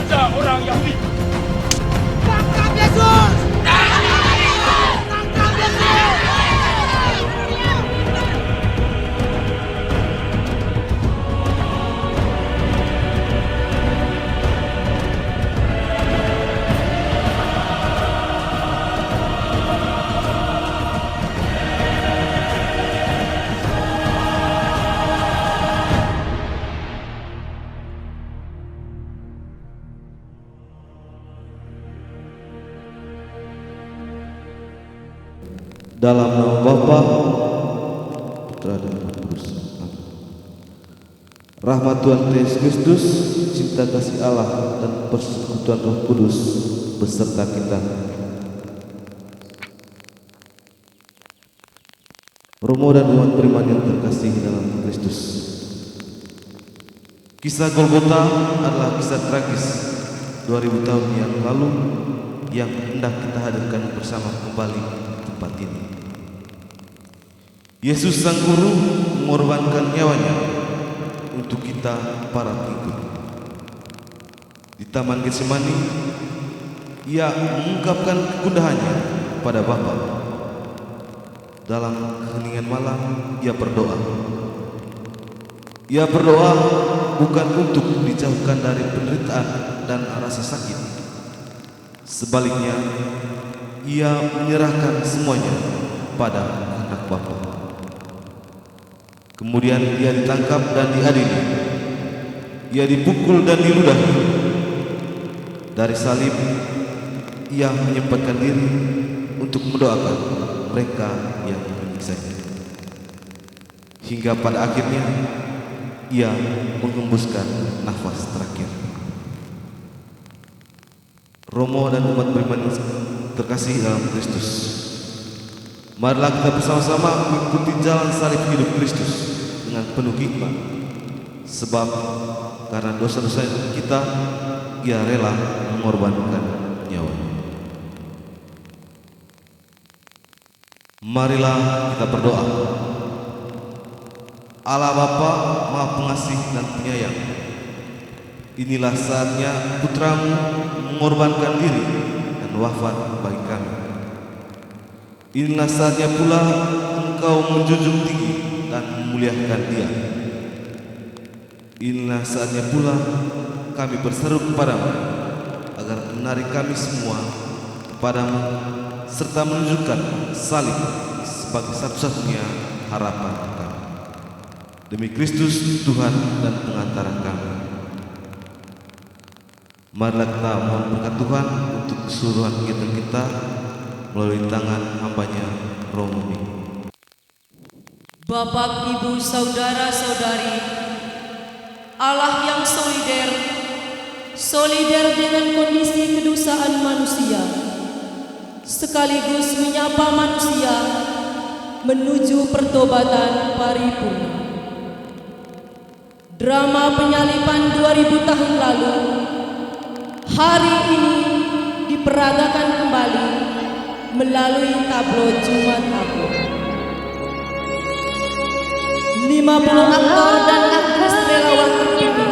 Ada orang Yahudi. Tangkap Yesus! Tangkap Yesus! Tangkap Yesus! Dalam nama Bapa, Putra dan Roh Kudus. Amin. Rahmat Tuhan Yesus Kristus, cinta kasih Allah dan persekutuan Roh Kudus beserta kita. Romo dan umat beriman yang terkasih dalam Kristus. Kisah Golgota adalah kisah tragis 2000 tahun yang lalu yang hendak kita hadirkan bersama kembali tempat ini. Yesus Sang Guru mengorbankan nyawanya untuk kita para pengikut. Di Taman Getsemani, ia mengungkapkan kegundahannya pada Bapa. Dalam keheningan malam, ia berdoa. Ia berdoa bukan untuk dijauhkan dari penderitaan dan rasa sakit. Sebaliknya, ia menyerahkan semuanya pada kehendak Bapa. Kemudian ia ditangkap dan diadili. Ia dipukul dan diludahi. Dari salib, ia menyempatkan diri untuk mendoakan mereka yang menyiksanya. Hingga pada akhirnya, ia menghembuskan nafas terakhir. Romo dan umat beriman terkasih dalam Kristus, marilah kita bersama-sama mengikuti jalan salib hidup Kristus dengan penuh hikmat. Sebab karena dosa-dosa kita, ia rela mengorbankan nyawanya. Marilah kita berdoa. Allah Bapa Maha Pengasih dan Penyayang, inilah saatnya Putramu mengorbankan diri dan wafat bagi kami. Inilah saatnya pula Engkau menjunjung tinggi dan memuliakan Dia. Inilah saatnya pula kami berseru kepadamu agar menarik kami semua kepadamu serta menunjukkan salib sebagai satu-satunya harapan kami. Demi Kristus Tuhan dan pengantara kami. Marilah kita mohon berkat Tuhan untuk keseluruhan kegiatan kita melalui tangan hamba-Nya Romo. Bapak, Ibu, Saudara-saudari, Allah yang solider dengan kondisi kedosaan manusia, sekaligus menyapa manusia menuju pertobatan paripurna. Drama penyaliban 2000 tahun lalu hari ini diperagakan kembali melalui tablo Jumat Agung. 50 aktor dan aktris relawan terpilih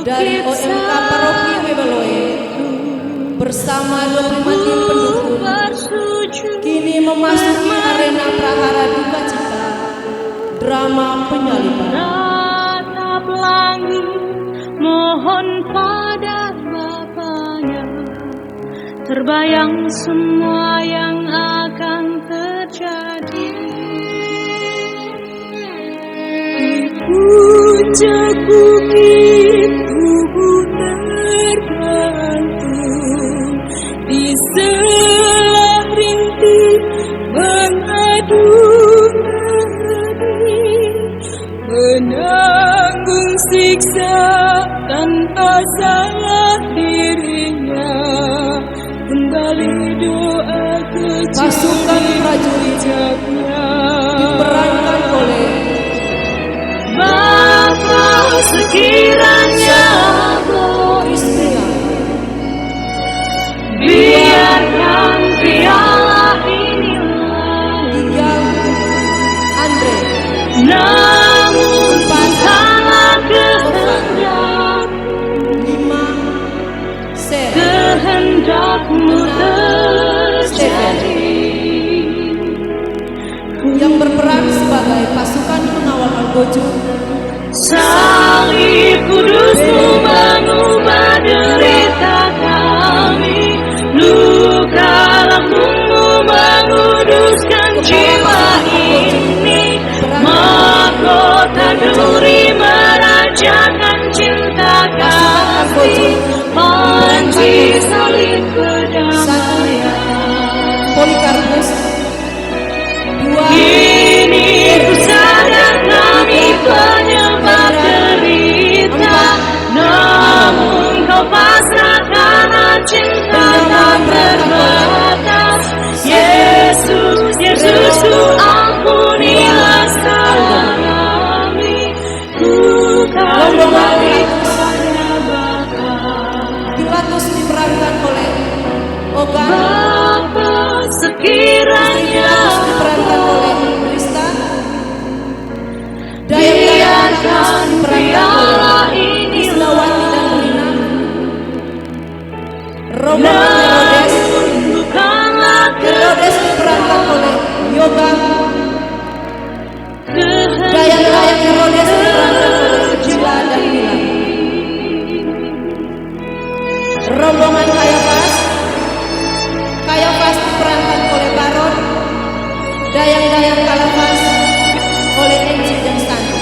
dari OMK Paroki Webeloe bersama 25 tim pendukung kini memasuki arena prahara duka cita drama penyaliban. Ratap langit mohon pada Bapaknya, terbayang semua yang akan terjadi. Di puncak bukit tubuh tergantung, di selah rintik mengadu nadi, menanggung siksa tanpa salah dirinya, kembali doa pasukan prajurit diperankan oleh Bapa sekiranya biarkan piala inilah Andre, namun bukanlah kehendak 5, kehendak-Mu terjadi. yang berperan sebagai pasukan pengawal Algojo. Salib kudus-Mu mengubah derita kami, luka lambung-Mu menguduskan jiwa ini, mahkota duri merajakan cinta kasih, panji salib kedamaian. Polikarpus. Kini ku sadar kami penyebab derita, namun Kau pasrahkan cinta tak terbatas. Yesus, Yesusku, ampunilah salah kami, ku kembali kepada Bapa. Pilatus diperankan oleh Ogan. Bapa, sekiranya Diperankan oleh Krista. Dayang-dayang diperankan oleh Isnawati dan Rina. Roman Herodes diperankan oleh Yoga. Dayang-dayang Herodes diperankan oleh Jila dan Mila. Rombongan Kayafas diperankan oleh Baron. Dayang-dayang Kalafas oleh Enci dan Santi.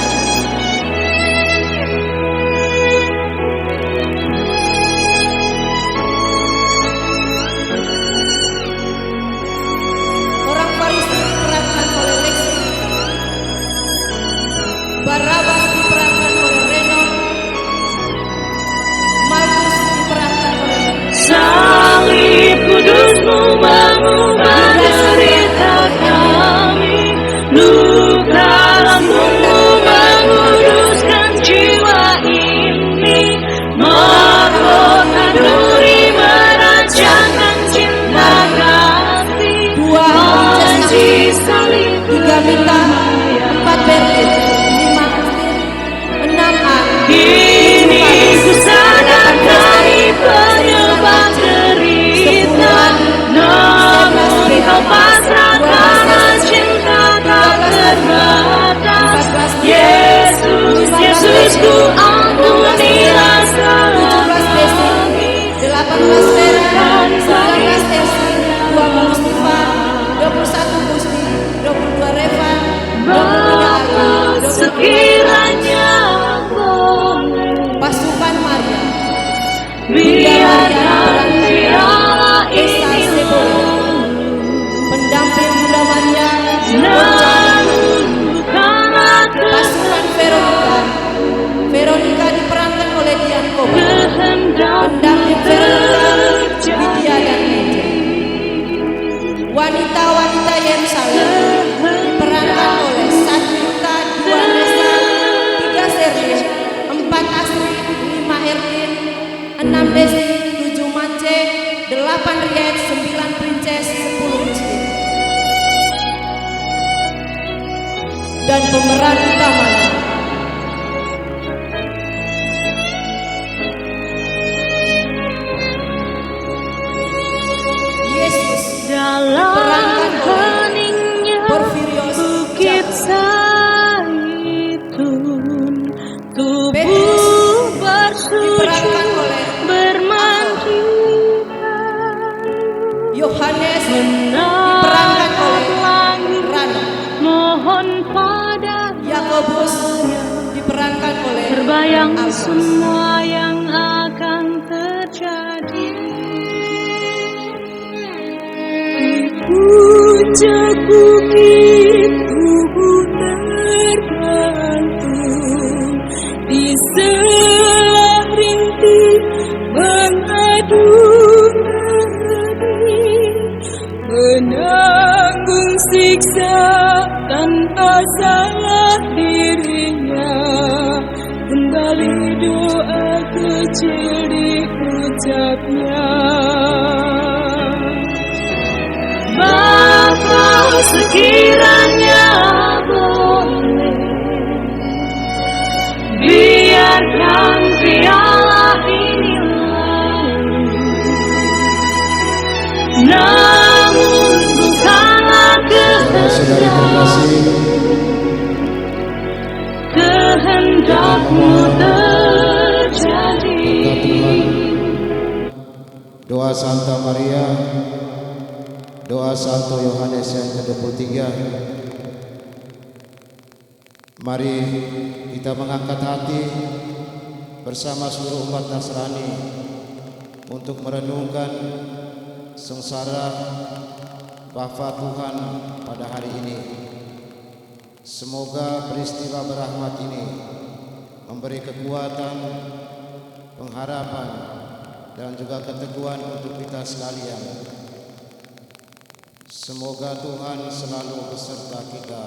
Orang Farisi diperankan oleh Lexi. Barabas diperankan oleh Reno. Markus diperankan oleh salib kudus-Mu mengubah derita kami, luka lambung-Mu menguduskan jiwa ini, mahkota duri merajakan cinta kasih, panji salib tiga bintang, 4 berlin, 5 Agustin, 6 A. Kini ku sadar kami penyebab derita, namun Kau pasrahkan cinta tak terbatas. Yesus, Yesusku, ampunilah salah kami, 18 Vera, 19 Esi, 20 Mustafa, 21 Gusti, 22 Reva, 23 Bapa, Ardi, 23 sekiranya boleh, Pasukan Maria. biarkan piala ini Pendamping Bunda Maria. namun bukanlah Pasukan Veronica diperankan oleh Dian Koba. kehendak Pendamping Veronica, Widya dan Meja. Wanita-wanita Yerusalem diperankan oleh 1 Yuta, 2 Nesa, 3 Serlin, 4 Astrid, 5 Erlin, 6 Desi, 7 Mance, 8 Riet, 9 Princes, 10 Muslim. Dan pemeran utamanya Yesus dalam diperankan oleh heningnya Porfirios bukit Jacob. Zaitun, Petrus tubuh bersujud diperankan oleh bermandikan, Yohanes diperankan oleh Rano. mohon pada Yakobus diperankan oleh terbayang Alfons. semua yang akan terjadi. Di puncak bukit tubuh tergantung, di selah rintik mengadu nadi, menanggung siksa tanpa salah dirinya, kembali doa kecil diucapnya. Bapa, sekiranya boleh, biarkan piala ini lalu, namun bukanlah kehendakmu terjadi. Doa Santa Maria, doa Santo Yohanes yang ke-23. Mari kita mengangkat hati bersama seluruh umat Nasrani untuk merenungkan sengsara wafat Tuhan pada hari ini. Semoga peristiwa berahmat ini memberi kekuatan, pengharapan, dan juga keteguhan untuk kita sekalian. Semoga Tuhan selalu beserta kita.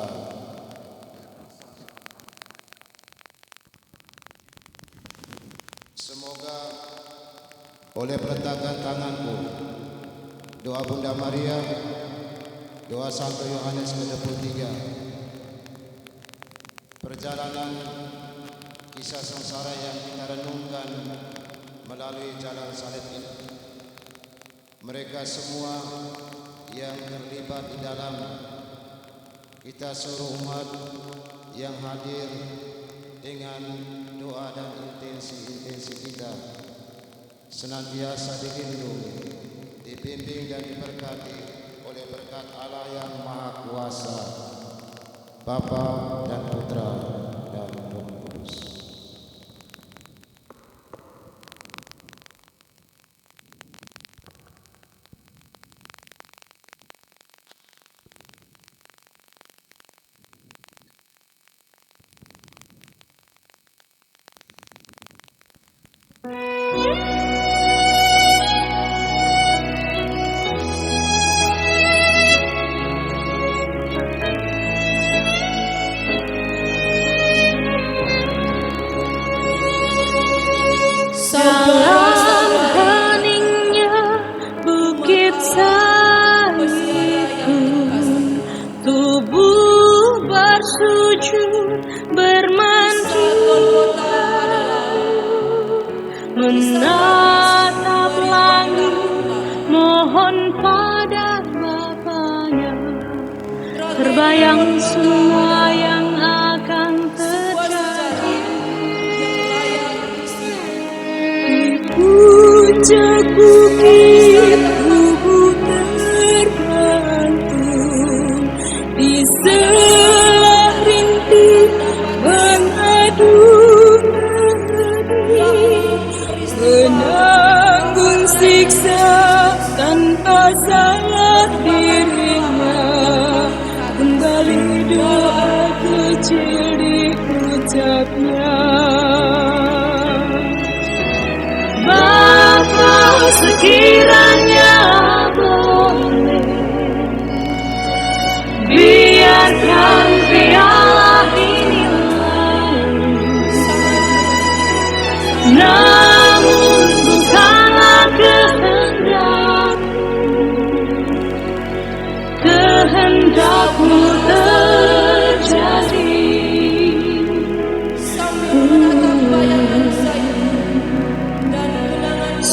Semoga oleh perletakan tanganku, doa Bunda Maria, doa Santo Yohanes ke-23, perjalanan kisah sengsara yang kita renungkan melalui jalan salib ini, mereka semua yang terlibat di dalam, kita seluruh umat yang hadir dengan doa dan intensi kita senantiasa dilindungi, dibimbing dan diberkati oleh berkat Allah yang Maha Kuasa, Bapa dan Putra dan Roh Kudus. Salam heningnya bukit salibku, tubuh bersujud bermantul, menatap langit mohon pada Bapanya, terbayang semua yang akan terjadi. Puncak bukit kubu tergantung, di selah rintik mengadu nadi, menanggung siksa tanpa salah dirinya, kembali doa kecil diucapnya. Bapa, sekiranya boleh, biarkan piala ini lalu, namun bukanlah kehendakmu terjadi.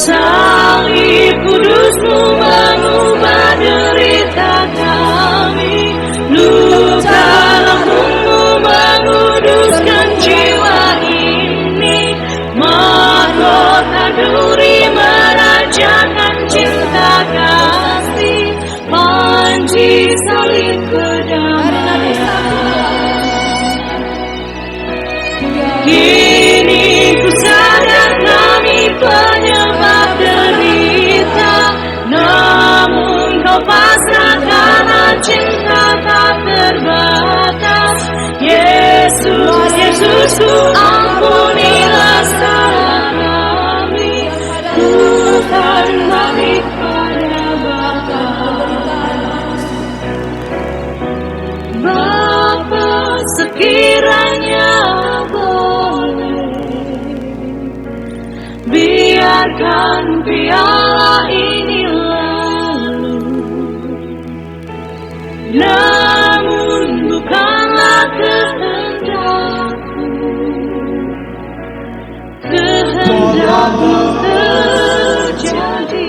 Salib kudusmu mengubah derita kami, luka lembutmu menguduskan jiwa ini, mahkota duri merajakan cinta kasih, panji salib kedamaian. Kini ku sadar kami penyebab derita, namun kau pasrah karena cinta tak terbatas. Yesus, Yesusku, ampunilah salah kami, Tuhan balik pada Bapa. Bapa, sekiranya biarkan piala ini lalu, namun bukanlah kehendakmu terjadi.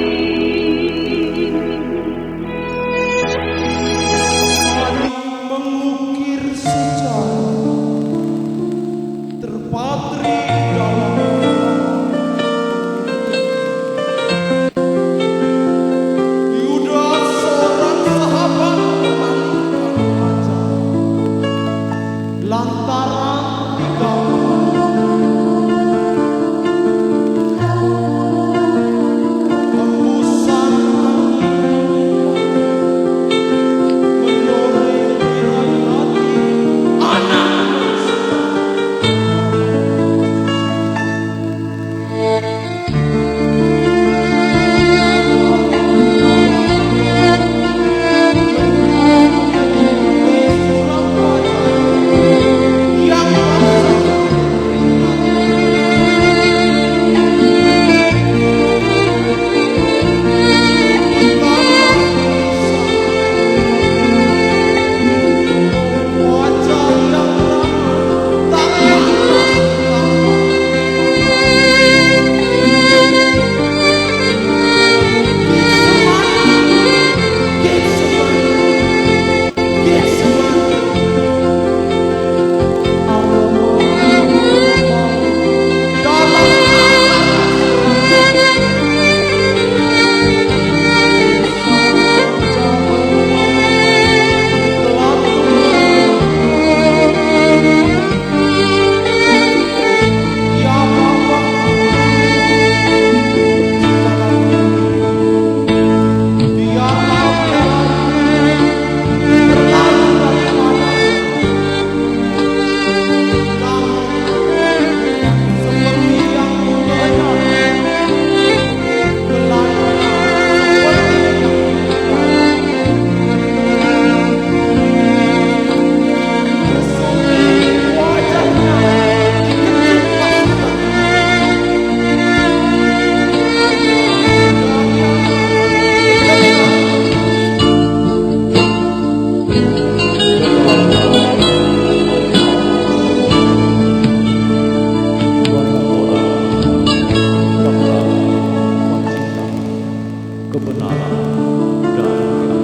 kebenaran dan keadilan.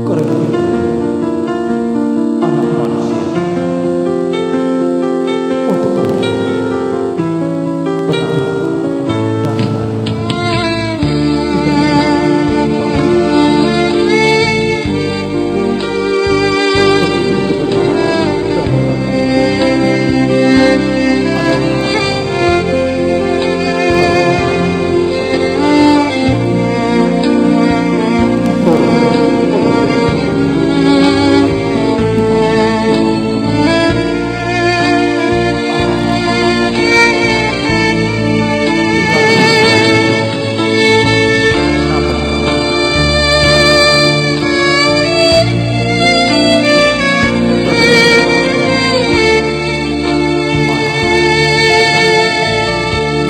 Karena itu, anak manusia untuk benar dan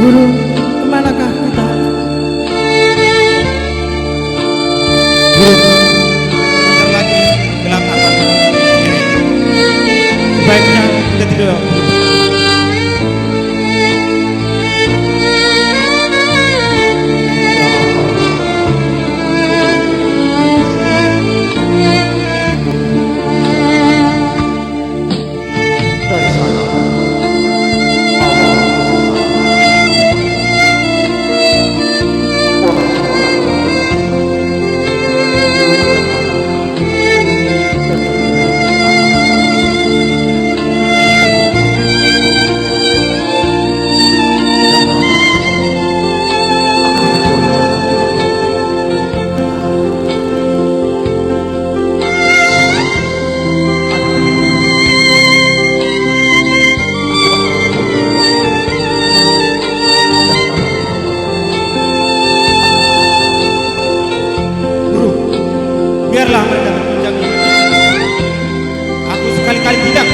Guru, kemanakah kita? Guru, bentar lagi gelap akan menyiring. Sebaiknya kita tidur. dari sana Biarlah mereka berbincang ini. Aku sekali-kali tidak.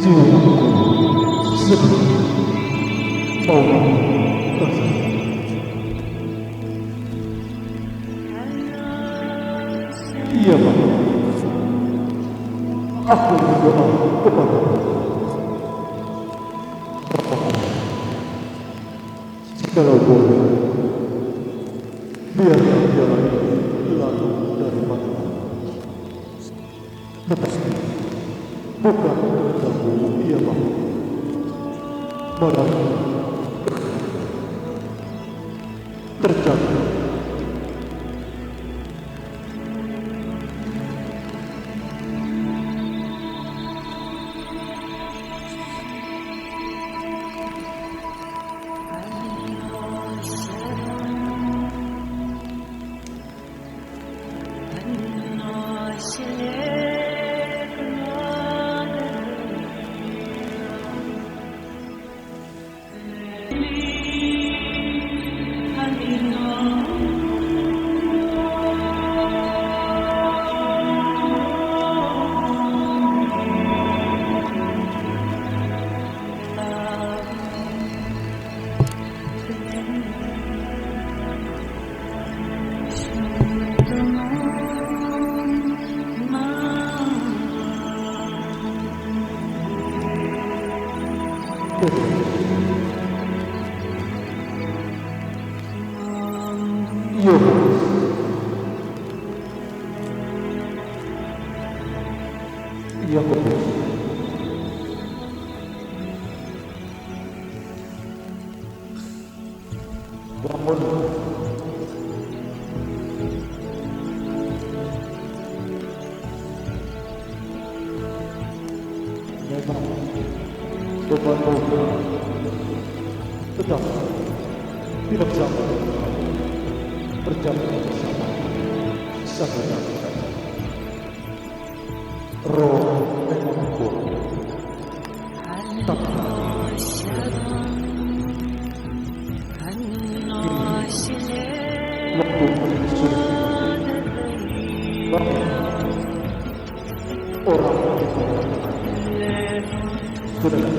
jiwaku sedih mau rasa. Iya Bapa, aku berdoa kepada Bapa, jikalau boleh, biarlah jalan ini lalu dari mata. Tetapi bukan kehendakmu, iya Bapa, barang terjadi. Iya Kudus, bangun, memang bebanmu tetap tidak sama berjalan bersama sahabat. Roh memang kuat, tapi waktu sudah banyak orang sudah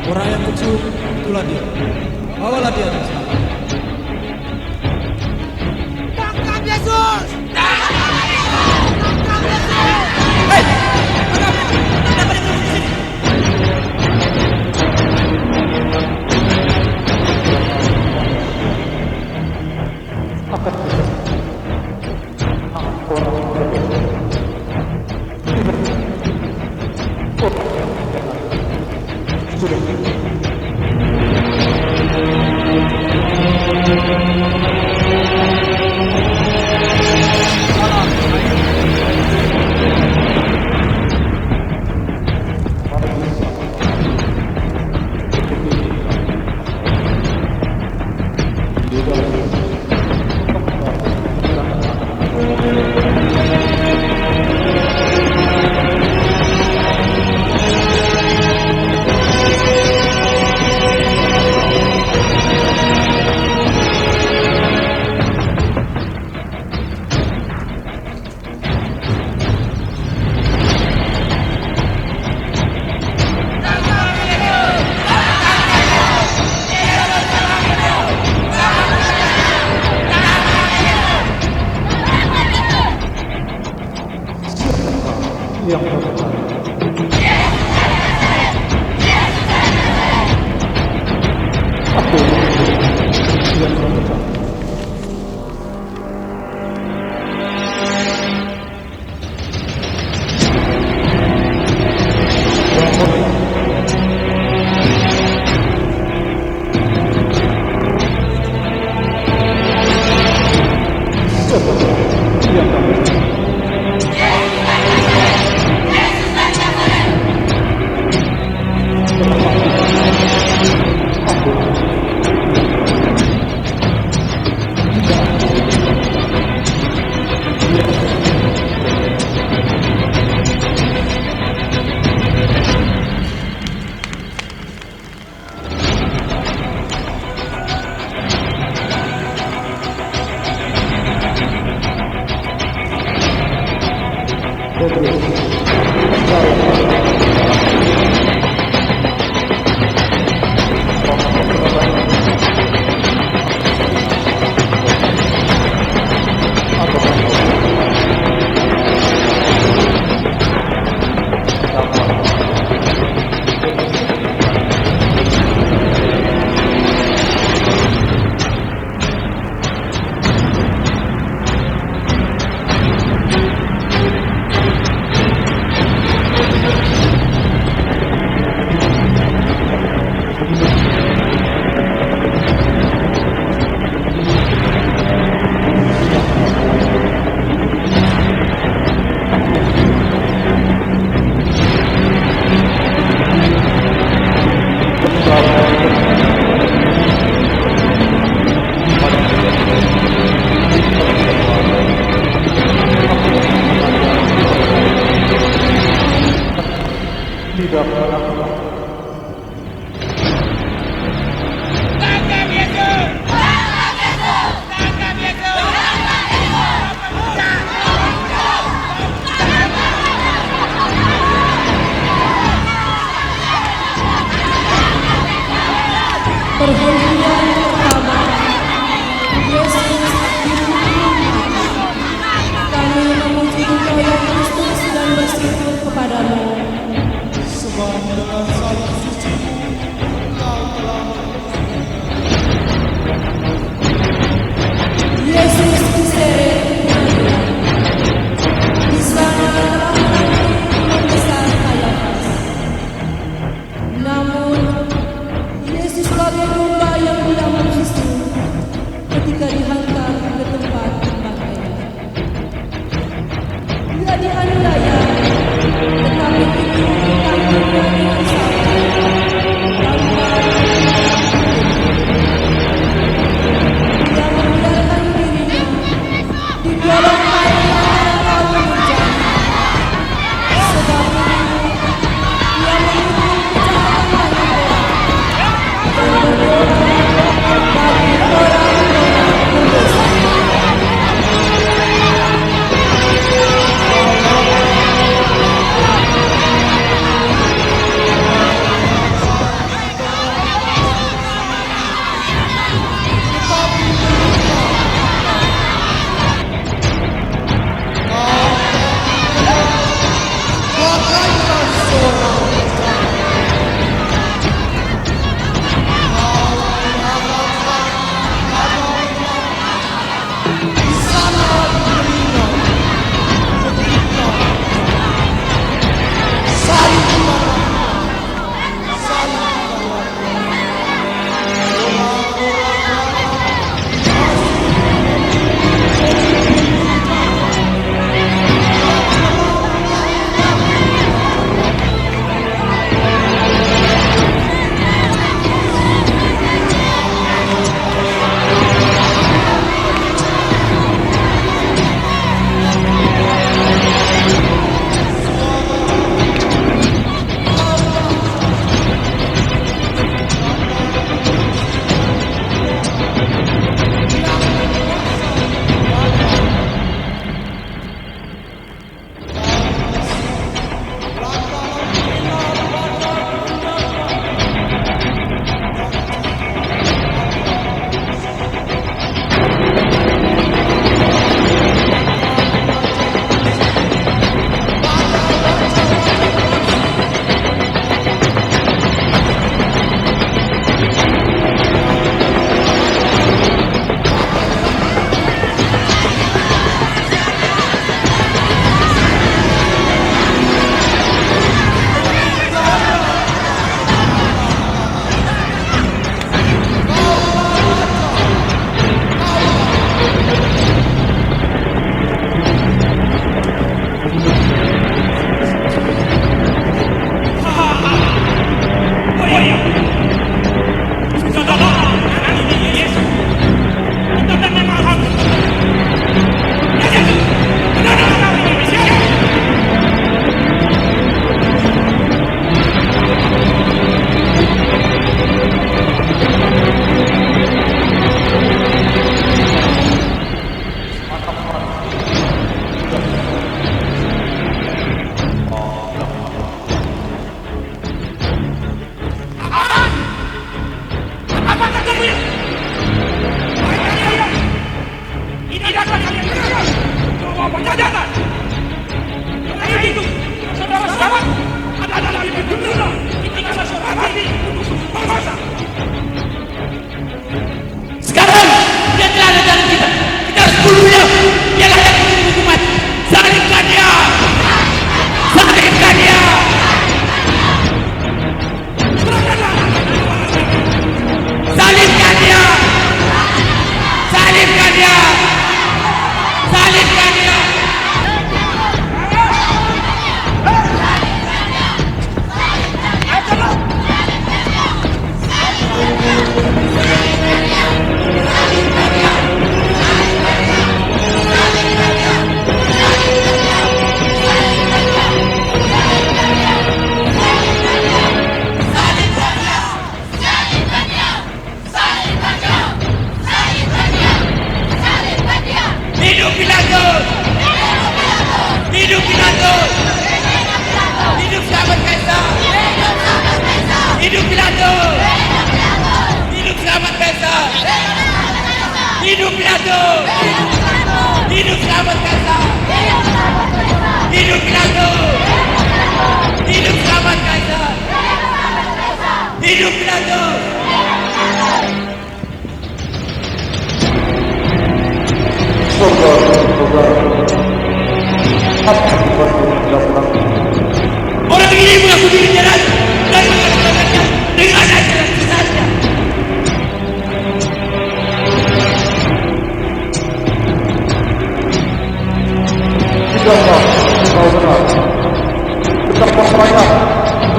orang yang kecil, itulah dia. Bawalah dia ke sana. Tangkap Yesus! Tangkap Yesus! Tangkap Yesus! Hei! Kenapa dia turun di sini? akan bisa orang berbeda. Sudah. Yang pertama, aku yang pertama. Yang pertama. tidak melakukan. Tangkap Yesus! Tangkap Yesus! Tangkap Yesus! Perhentian pertama, Yesus dihukum mati. Kami memuji Engkau ya Kristus dan bersyukur kepadamu. Sebab dengan salib suci Engkau telah Yesus diseret ke pengadilan. Di sana telah menanti imam besar Kayafas. Namun Yesus sebagai domba yang tidak bersuci ketika dihantar ke tempat pembantaian. Dia dianiaya, tetapi itu ditangkapnya dengan salib.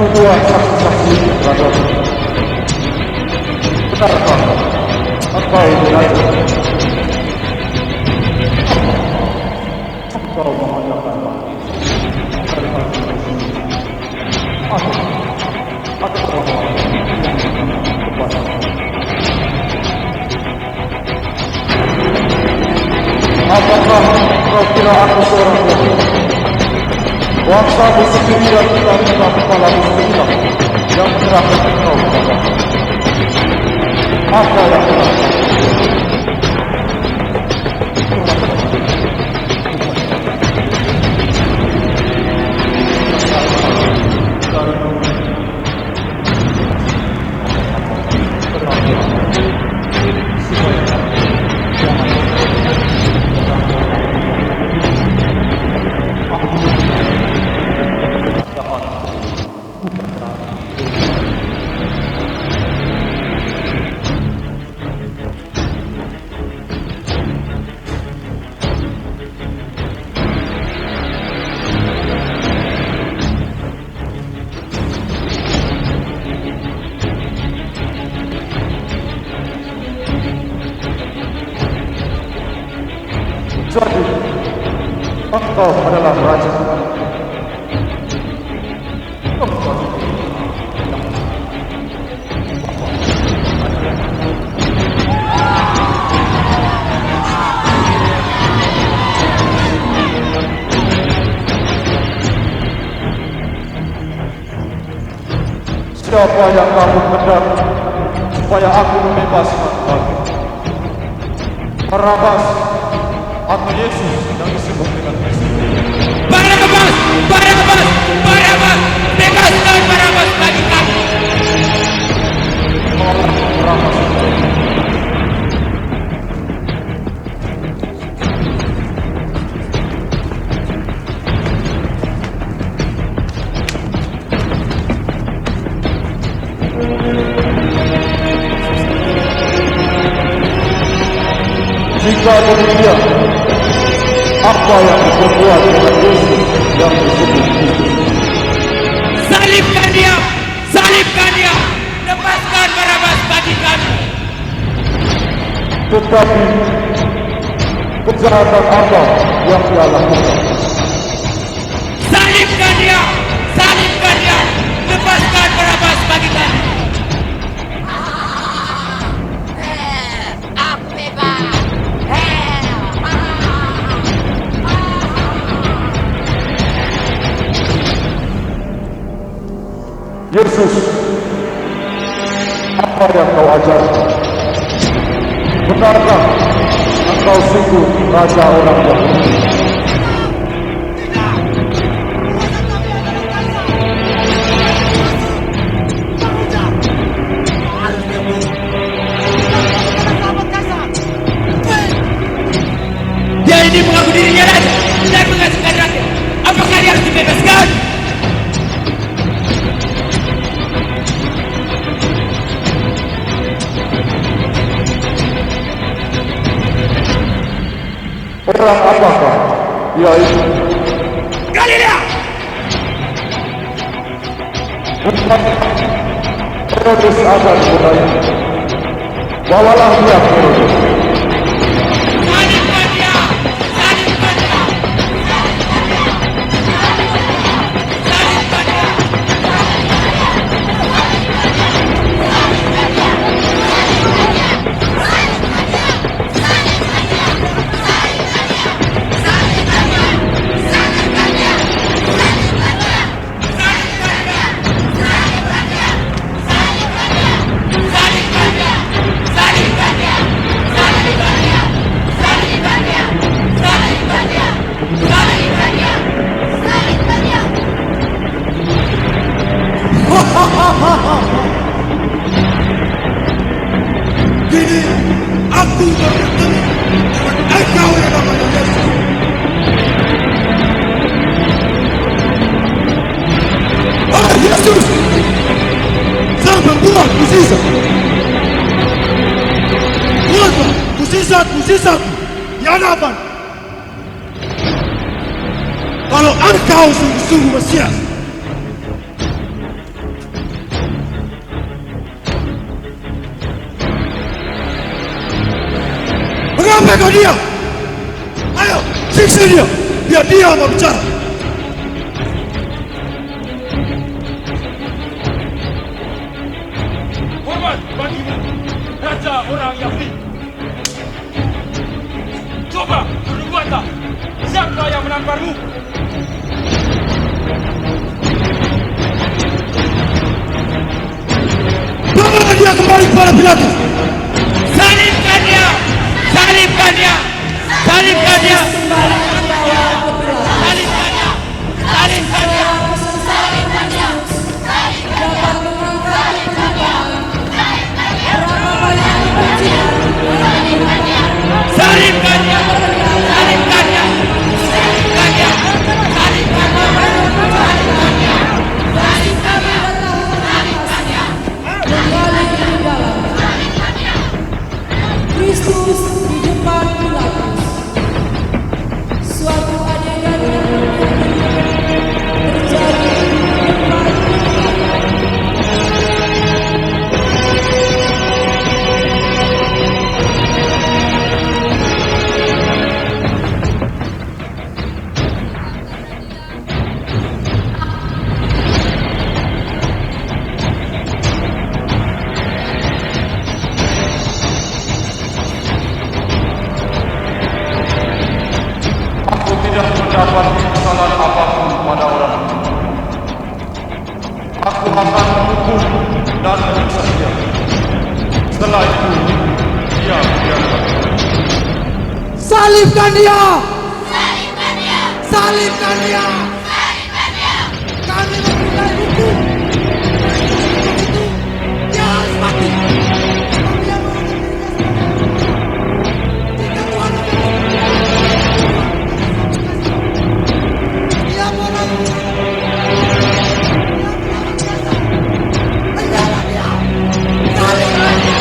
kedua saksi-saksi berada. Benarkah engkau belajar? Engkau mengadakan dari hati atau orang yang kepada. Apakah kau kira aku seorang bodoh? Bangsa bersendiri dan kita kepala bersendiri yang menyerahkan engkau kepada apa yang telah jadi engkau adalah raja. Siapa yang kamu hendak supaya aku membebaskan kamu? Barabas atau Yesus yang disebut dengan Kristus? Barabas! Barabas! Barabas! Bebaskan Barabas bagi kami! Barabas. Jika demikian, apa yang diperbuat dengan Yesus yang disebut Kristus? Salibkan dia! Salibkan dia! Lepaskan Barabas bagi kami! Tetapi kejahatan apa yang dia lakukan? Salibkan dia! Salibkan dia! Lepaskan Barabas bagi kami! Aku bebas. Yesus, apa yang kau ajarkan? Benarkah engkau sungguh raja orang Yahudi? Dia ini mengaku dirinya raja dan mengasihkan rakyat. Apakah dia harus dibebaskan? Orang apakah dia itu? Galilea! Herodes akan mulai. Bawalah dia ke Herodes. Salibkan dia! Salibkan dia! Salibkan dia! Kini aku bertemu dengan engkau yang namanya Yesus. Ah, Yesus! Sang pembuat mukjizat. Buatlah mukjizat-mukjizat di hadapan. Kalau engkau sungguh-sungguh Mesias, Usir dia, biar dia mau bicara. Hormat bagimu, Raja orang Yahudi. Coba berbuatlah, siapa yang menamparmu? Bawa dia kembali kepada Pilatus. Salibkan dia! Salibkan dia! Salibkan dia! Kembali membawa ke Pilatus. Salibkan dia! Salibkan dia! Dapat mengangkat kebenaran. Berapa banyak kebencian Salibkan dia! Salibkan dia! Salibkan dia! Salibkan dia! kembali di dalam Kristus di depan Pilatus. Suatu adegan yang terjadi di depan Aku tidak mendapati kesalahan apapun pada orang itu. Aku akan menghukum dan menyiksa dia. Setelah itu, dia biarkan. Salibkan dia! Salibkan dia! Salibkan dia! Kami mempunyai hukum. Dia harus mati. Kami yang jika Tuhan dia boleh penjara dia. Salibkan dia!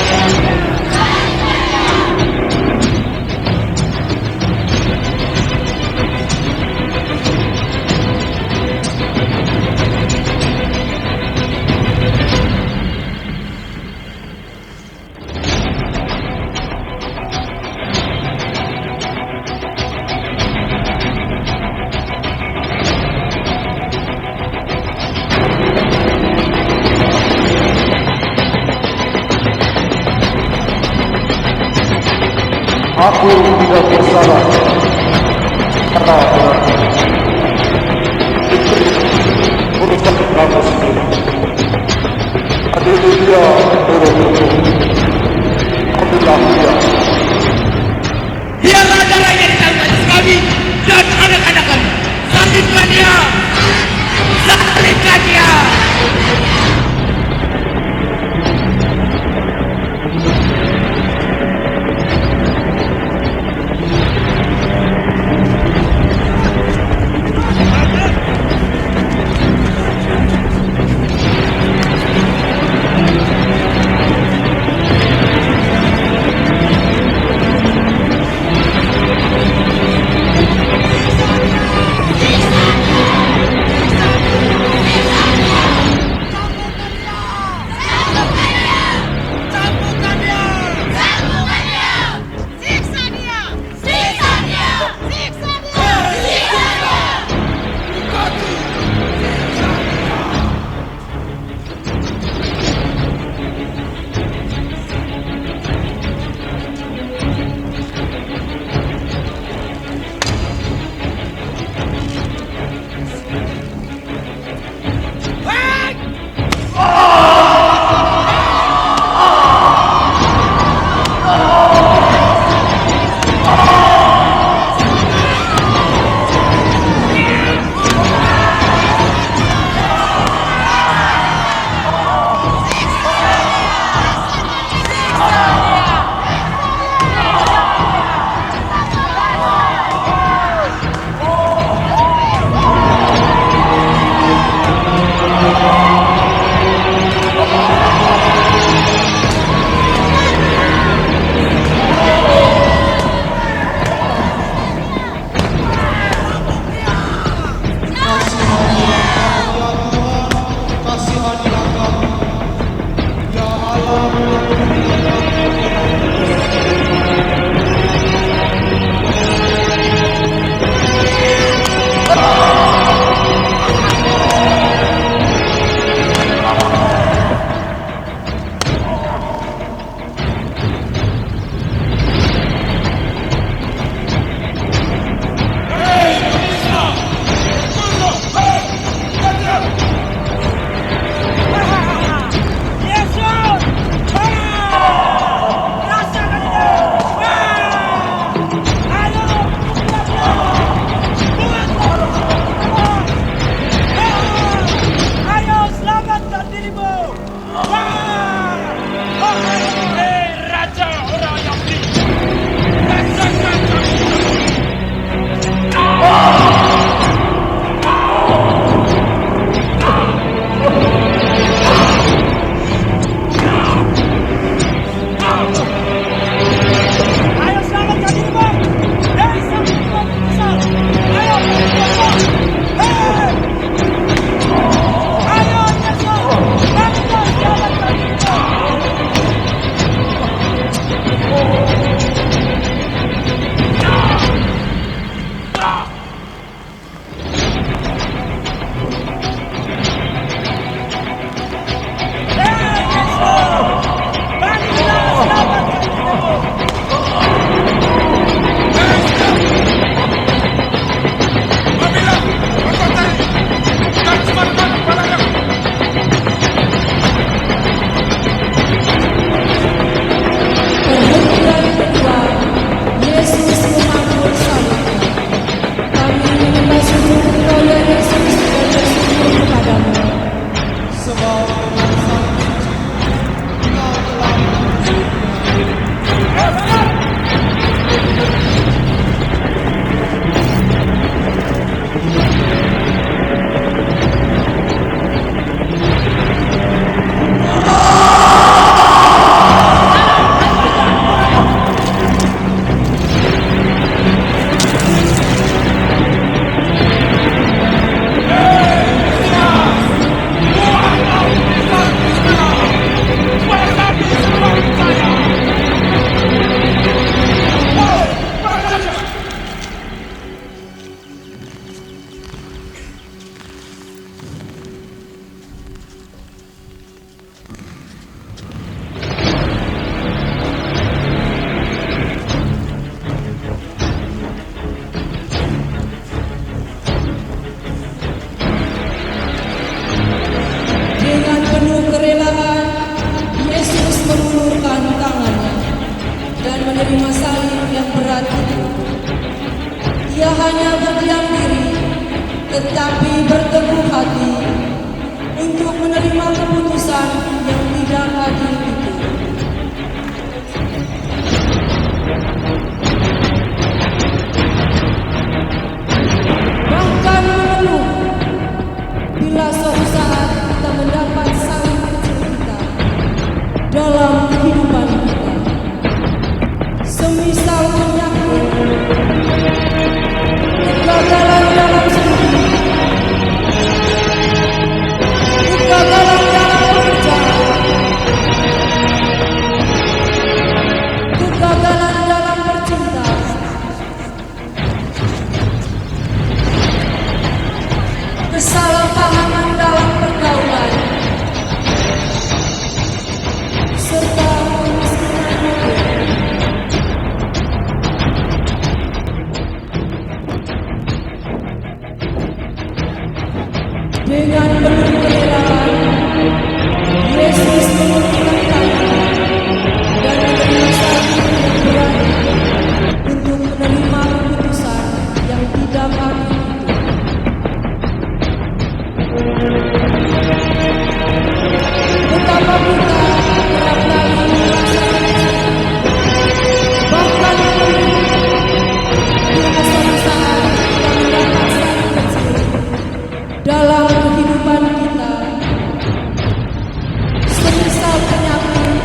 Aku tidak bersalah karena orang itu. Urusan kamu sendiri. Adili dia turun. Ambillah dia. Biarlah darahnya ditanggung atas kami dan anak-anak kami. Salibkan dia! Salibkan dia! tetapi berteguh hati untuk menerima keputusan yang tidak adil itu. Bahkan mengeluh bila suatu saat kita mendapat salib kecil kita dalam kehidupan kita, semisal penyakit, kegagalan dalam studi, kegagalan dalam pekerjaan, kegagalan dalam percintaan, kesalahpahaman dalam pergaulan, serta kemiskinan mobil. Dengan penuh kerelaan, Yesus mengulurkan tangan dan menerima salib yang berani untuk menerima keputusan yang tidak adil itu. Betapa kita kerap kali merasa bahkan mengeluh bila suatu saat kita mendapat salib kecil dalam kehidupan kita, semisal penyakit,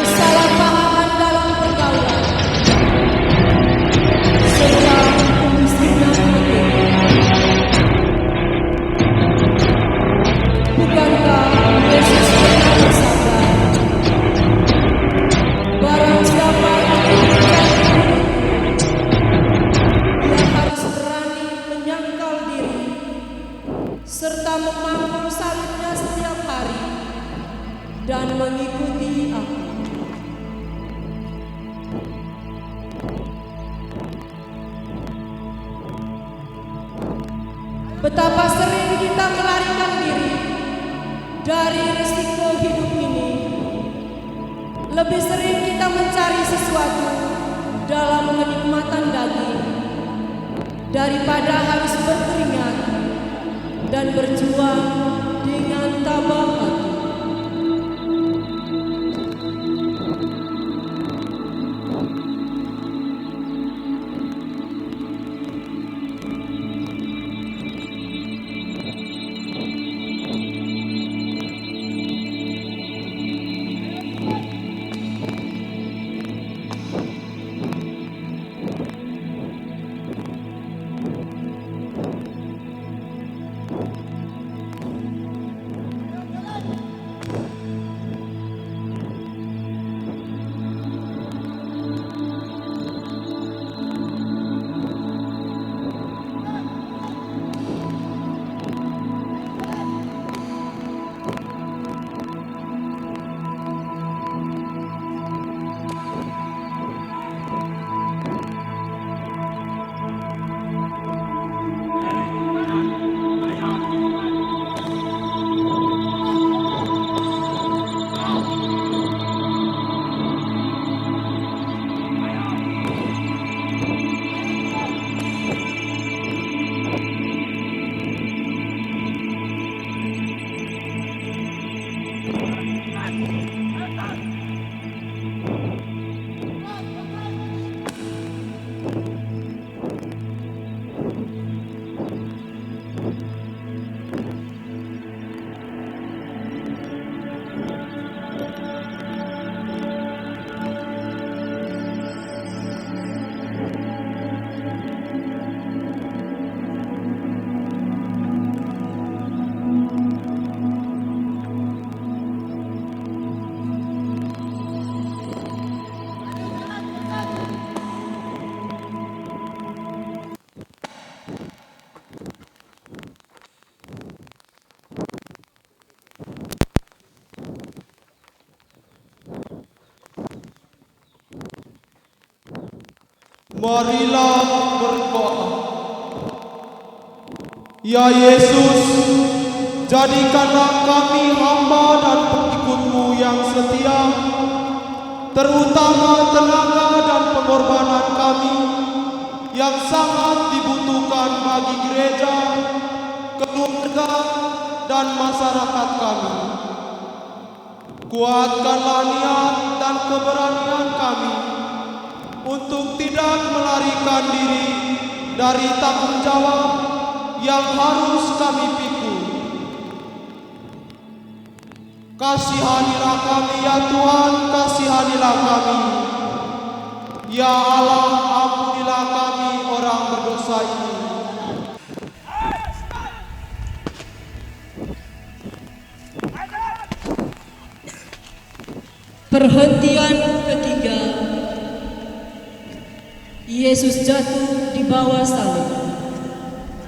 kesalahpahaman dalam pergaulan, serta kemiskinan mobil. Bukankah Yesus pernah bersabda, barang siapa yang ingin dia harus berani menyangkal diri serta memangku salibnya setiap hari dan mengikuti aku. Betapa sering kita melarikan diri dari risiko hidup ini. Lebih sering kita mencari sesuatu dalam kenikmatan daging daripada harus berkeringat dan berjuang dengan tabah hati. Marilah berdoa. Ya Yesus, jadikanlah kami hamba dan pengikut-Mu yang setia, terutama tenaga dan pengorbanan kami yang sangat dibutuhkan bagi gereja, keluarga, dan masyarakat kami. Kuatkanlah niat dan keberanian kami untuk tidak melarikan diri dari tanggung jawab yang harus kami pikul. Kasihanilah kami ya Tuhan, kasihanilah kami. Ya Allah, ampunilah kami orang berdosa ini. Perhentian ketiga. Yesus jatuh di bawah salib.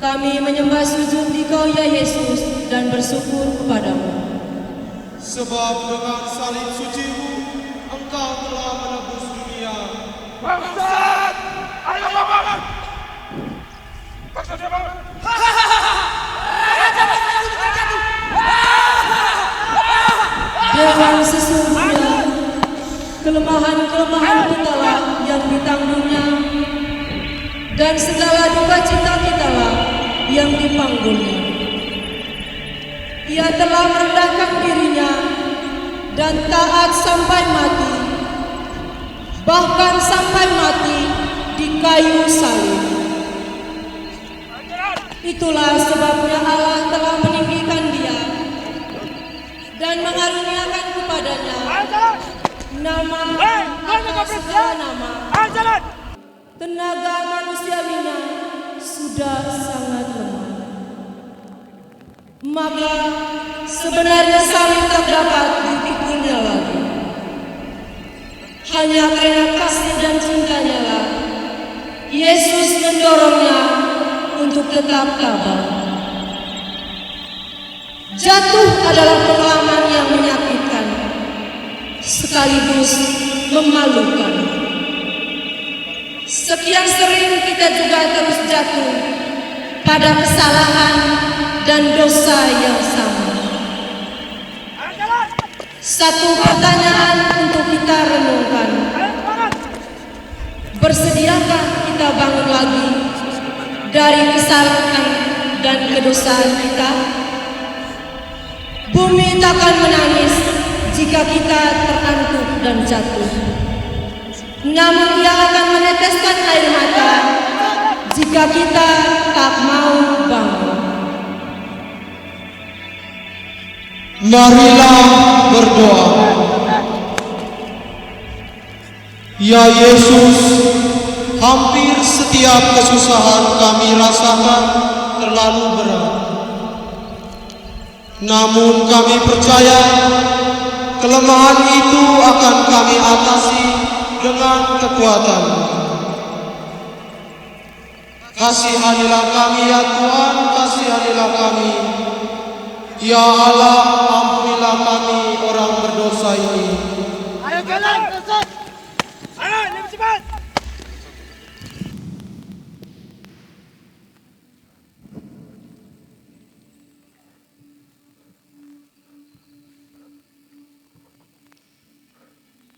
Kami menyembah sujud di Kau ya Yesus dan bersyukur kepadamu. Sebab dengan salib suci-Mu, Engkau telah menebus dunia. Bangsat! Ayo bangun! Paksa dia bangun! Dengan sesungguhnya kelemahan-kelemahan kitalah yang ditanggungnya, dan segala duka cita kitalah yang dipanggulnya. Ia telah merendahkan dirinya dan taat sampai mati, bahkan sampai mati di kayu salib. Itulah sebabnya Allah telah meninggikan dia dan mengaruniakan kepadanya nama atas segala nama. Tenaga manusiawinya sudah sangat lemah. Maka sebenarnya salib tak dapat dipikulnya lagi. Hanya karena kasih dan cintanya lah Yesus mendorongnya untuk tetap tabah. Jatuh adalah pengalaman yang menyakitkan sekaligus memalukan. Sekian sering kita juga terus jatuh pada kesalahan dan dosa yang sama. Satu pertanyaan untuk kita renungkan. Bersediakah kita bangun lagi dari kesalahan dan kedosaan kita? Bumi takkan menangis jika kita terantuk dan jatuh. Namun ia akan meneteskan air mata jika kita tak mau bangun. Marilah berdoa. Ya Yesus, hampir setiap kesusahan kami rasakan terlalu berat. Namun kami percaya kelemahan itu akan kami atasi dengan kekuatan. Kasihanilah kami ya Tuhan, kasihanilah kami. Ya Allah, ampunilah kami orang berdosa ini. Ayo jalan, Ustaz. Ayo, lebih cepat.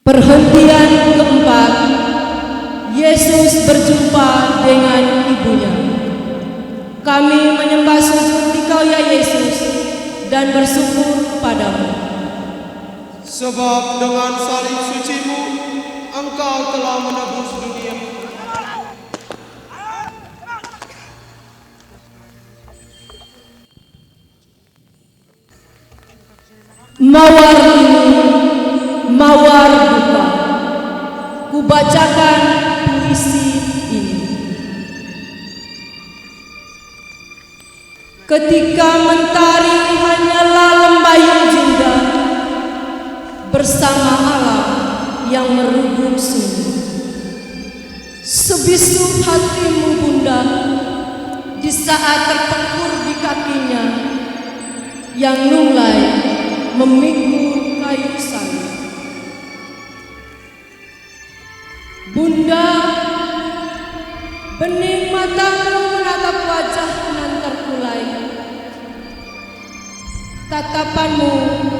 Perhentian keempat. Yesus berjumpa dengan ibunya. Kami menyembah sujud di Kau ya Yesus dan bersyukur kepadamu. Sebab dengan salib suci-Mu, Engkau telah menebus dunia. Mawar ini, mawar duka, kubacakan puisi ini. Ketika mentari hanyalah lembayung jingga bersama alam yang meruguk sunyi. Sebisu hatimu bunda di saat terpekur di kakinya yang mulai memikul kayu salib. Bunda, bening matamu menatap wajah nan terkulai. Tatapanmu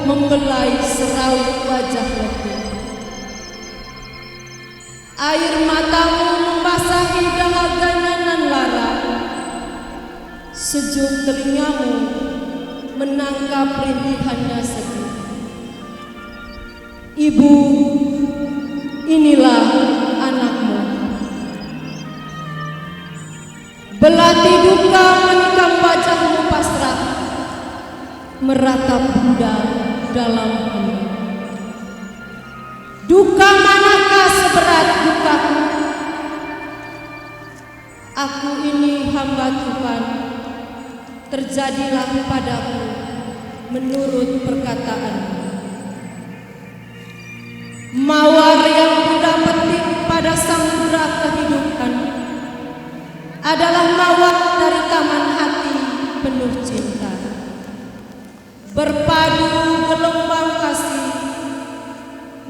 membelai seraut wajah letih. Air matamu membasahi dahaganya Sejuk telingamu menangkap rintihannya sedih. Ibu, inilah anakmu. Belati duka menikam wajahmu pasrah, meratap bunda dalam hening. Duka manakah seberat dukaku? Aku ini hamba Tuhan, terjadilah padaku menurut perkataanmu. Mawar yang Bunda petik pada samudra kehidupan adalah mawar dari taman hati penuh cinta. Berpadu gelombang kasih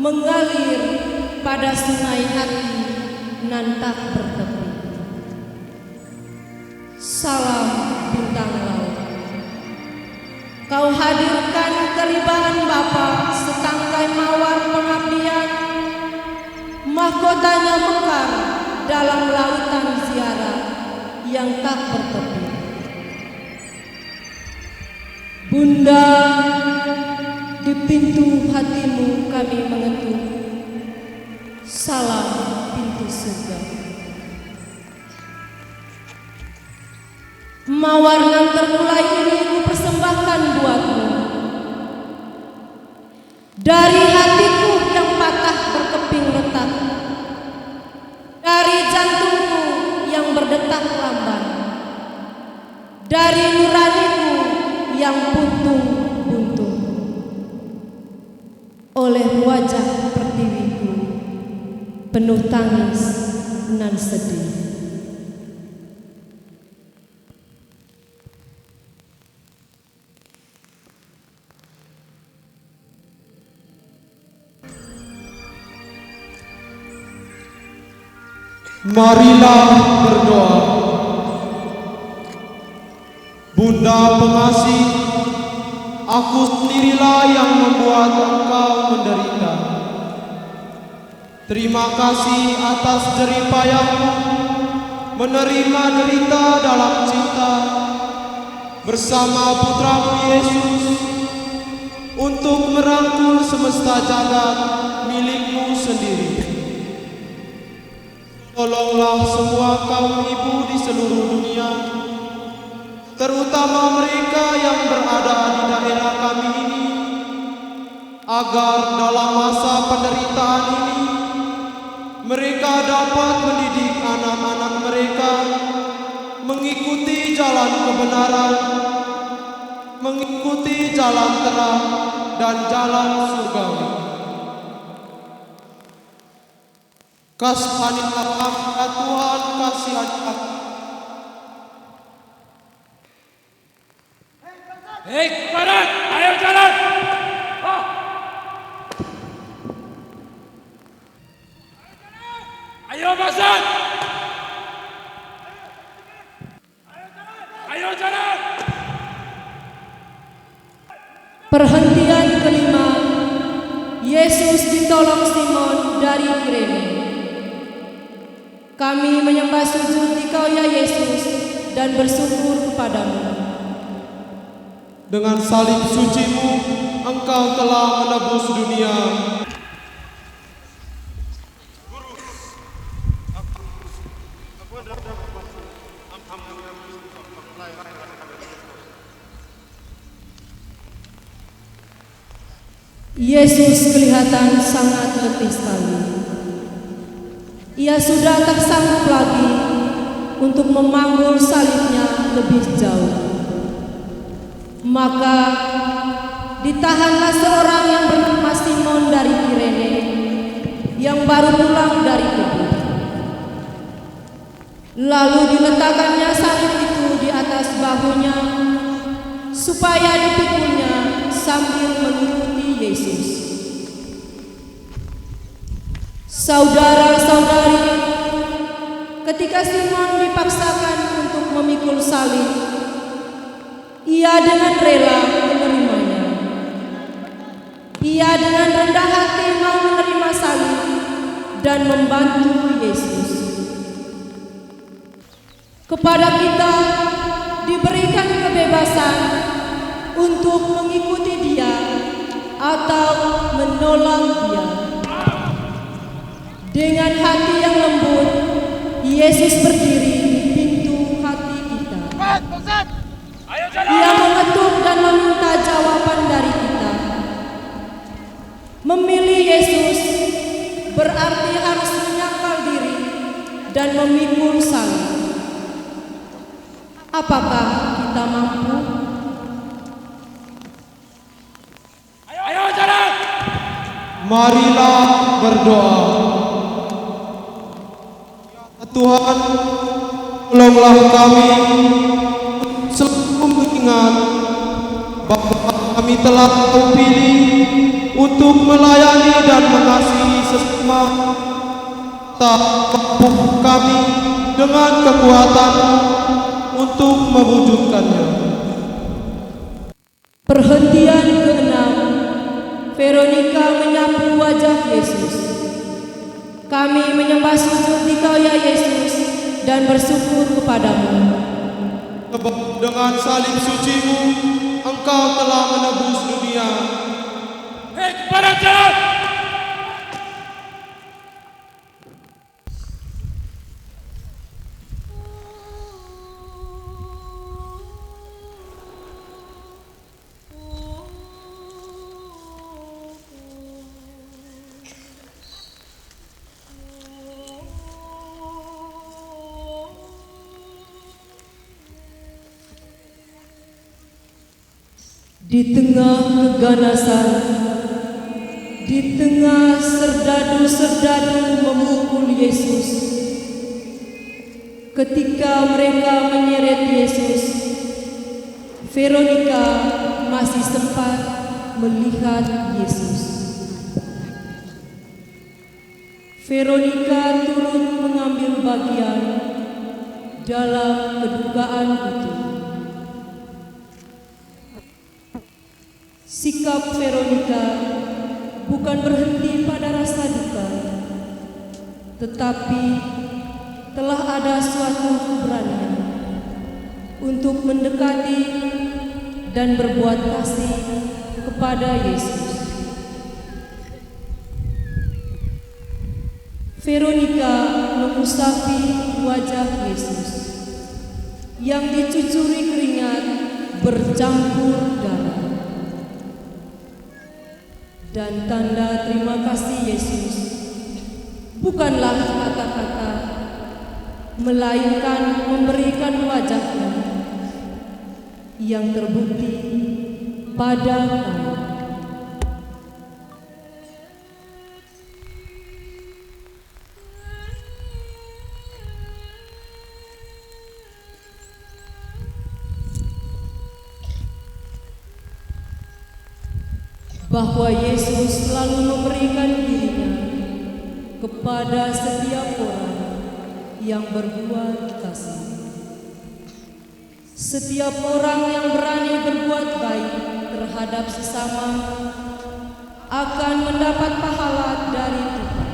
mengalir pada sungai hati nan tak bertepi. Salam bintang laut, kau hadirkan kelibaan Bapa setangkai mawar pengabdian, mahkotanya mekar dalam lautan ziarah yang tak bertepi. Bunda, di pintu hatimu kami mengetuk. Salam pintu surga. Mawar yang terkulai ini ku persembahkan buatmu. Dari hatiku yang patah berkeping retak, dari jantungku yang berdetak lamban, dari nuraniku yang buntung-buntung, oleh wajah pertiwiku penuh tangis nan sedih. Marilah berdoa. Bunda pengasih, aku sendirilah yang membuat engkau menderita. Terima kasih atas jerih payahmu menerima derita dalam cinta bersama putramu Yesus untuk merangkul semesta jagat milikmu sendiri. Tolonglah semua kaum ibu di seluruh dunia, terutama mereka yang berada di daerah kami ini, agar dalam masa penderitaan ini mereka dapat mendidik anak-anak mereka mengikuti jalan kebenaran, mengikuti jalan terang dan jalan surgawi. Kasihanilah kami ya Tuhan, kasihanilah. Hei, barat, ayo jalan. Ayo Basan. Ayo jalan. Perhentian kelima, Yesus ditolong Simon dari Kirene. Kami menyembah sujud di Kau ya Yesus dan bersyukur kepadamu. Dengan salib sucimu, Engkau telah menebus dunia. Yesus kelihatan sangat letih sekali. Ia sudah tak sanggup lagi untuk memanggul salibnya lebih jauh. Maka ditahanlah seorang yang bernama Simon dari Kirene yang baru pulang dari kebun. Lalu diletakkannya salib itu di atas bahunya supaya dipikulnya sambil mengikuti Yesus. Saudara-saudari, ketika Simon dipaksakan untuk memikul salib, ia dengan rela menerimanya. Ia dengan rendah hati mau menerima salib dan membantu Yesus. Kepada kita diberi untuk mengikuti Dia atau menolak Dia. Dengan hati yang lembut, Yesus berdiri di pintu hati kita. Dia mengetuk dan meminta jawaban dari kita. Memilih Yesus berarti harus menyangkal diri dan memikul salib. Apakah kita mampu? Ayo jalan. Marilah berdoa. Tuhan, tolonglah kami selalu mengingat bahwa kami telah Kau pilih untuk melayani dan mengasihi sesama. Tak mampu kami dengan kekuatan untuk mewujudkannya. Perhentian ke-6, Veronica menyapu wajah Yesus. Kami menyembah sujud di Kau ya Yesus dan bersyukur kepadamu. Sebab dengan salib suci-Mu, Engkau telah menebus dunia. Hei, kepada jalan. Di tengah keganasan, di tengah serdadu-serdadu memukul Yesus, ketika mereka menyeret Yesus, Veronica masih sempat melihat Yesus. Veronica turut mengambil bagian dalam kedukaan itu. Sikap Veronica bukan berhenti pada rasa duka, tetapi telah ada suatu keberanian untuk mendekati dan berbuat kasih kepada Yesus. Veronica mengusapi wajah Yesus yang dicucuri keringat bercampur darah. Dan tanda terima kasih Yesus bukanlah kata-kata, melainkan memberikan wajahnya yang terbukti pada kami. Bahwa Yesus selalu memberikan dirinya kepada setiap orang yang berbuat kasih. Setiap orang yang berani berbuat baik terhadap sesama akan mendapat pahala dari Tuhan.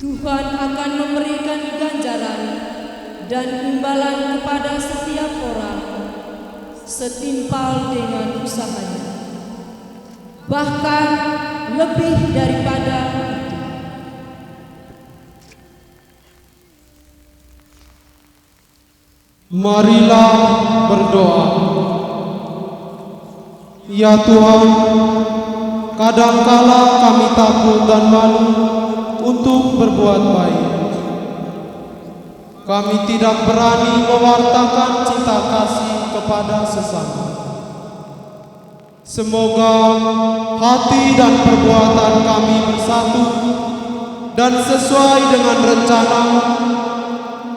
Tuhan akan memberikan ganjaran dan imbalan kepada setiap orang setimpal dengan usahanya, bahkan lebih daripada itu. Marilah berdoa. Ya Tuhan, kadangkala kami takut dan malu untuk berbuat baik. Kami tidak berani mewartakan cinta kasih kepada sesama. Semoga hati dan perbuatan kami bersatu dan sesuai dengan rencana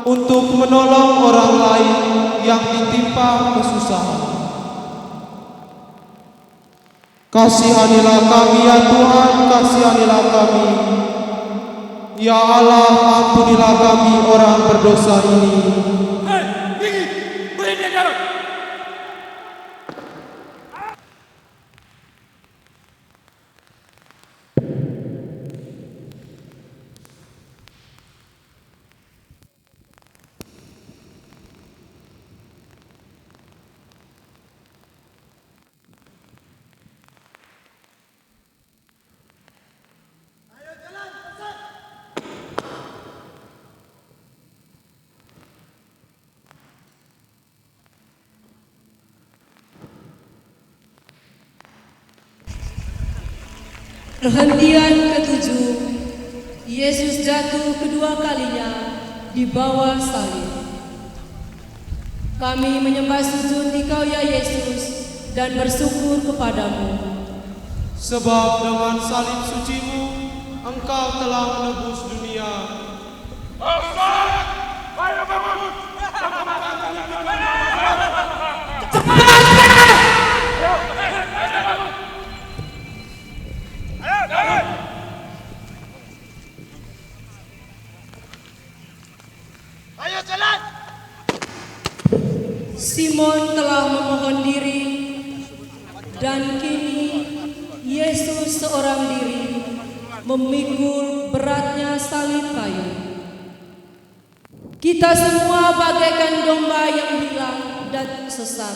untuk menolong orang lain yang ditimpa kesusahan. Kasihanilah kami ya Tuhan, kasihanilah kami. Ya Allah, ampunilah kami orang berdosa ini. Hei, tinggi, beri dia jalan. Perhentian ketujuh, Yesus jatuh kedua kalinya di bawah salib. Kami menyembah sujud Engkau ya Yesus dan bersyukur kepadamu. Sebab dengan salib suci-Mu, Engkau telah menebus dunia. Ayo jalan. Simon telah memohon diri dan kini Yesus seorang diri memikul beratnya salib kayu. Kita semua bagaikan domba yang hilang dan sesat,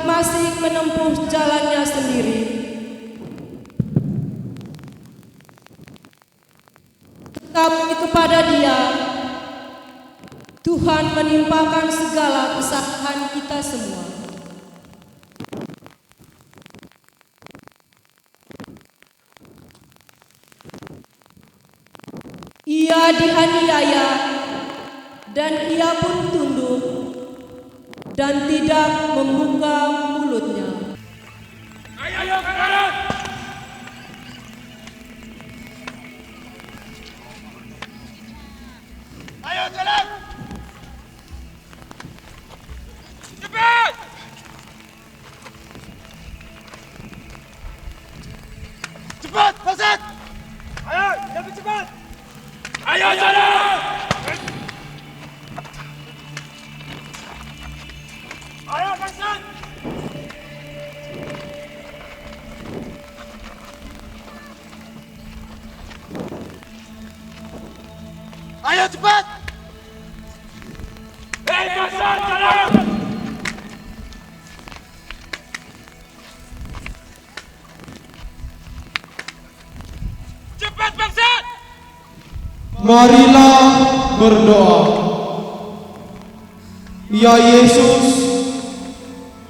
masing menempuh jalannya sendiri. Tetapi kepada Dia Tuhan menimpakan segala kesalahan kita semua. Ia dianiaya dan Ia pun tunduk dan tidak membuka mulutnya. Ayo ke kanan. Ayo jalan. Cepat. Cepat, Baset. Ayo, lebih cepat. Ayo jalan. Ayo, Baset. Ayo cepat. Hei Bangsat, jalan. Cepat, Bangsat. Marilah berdoa. Ya Yesus,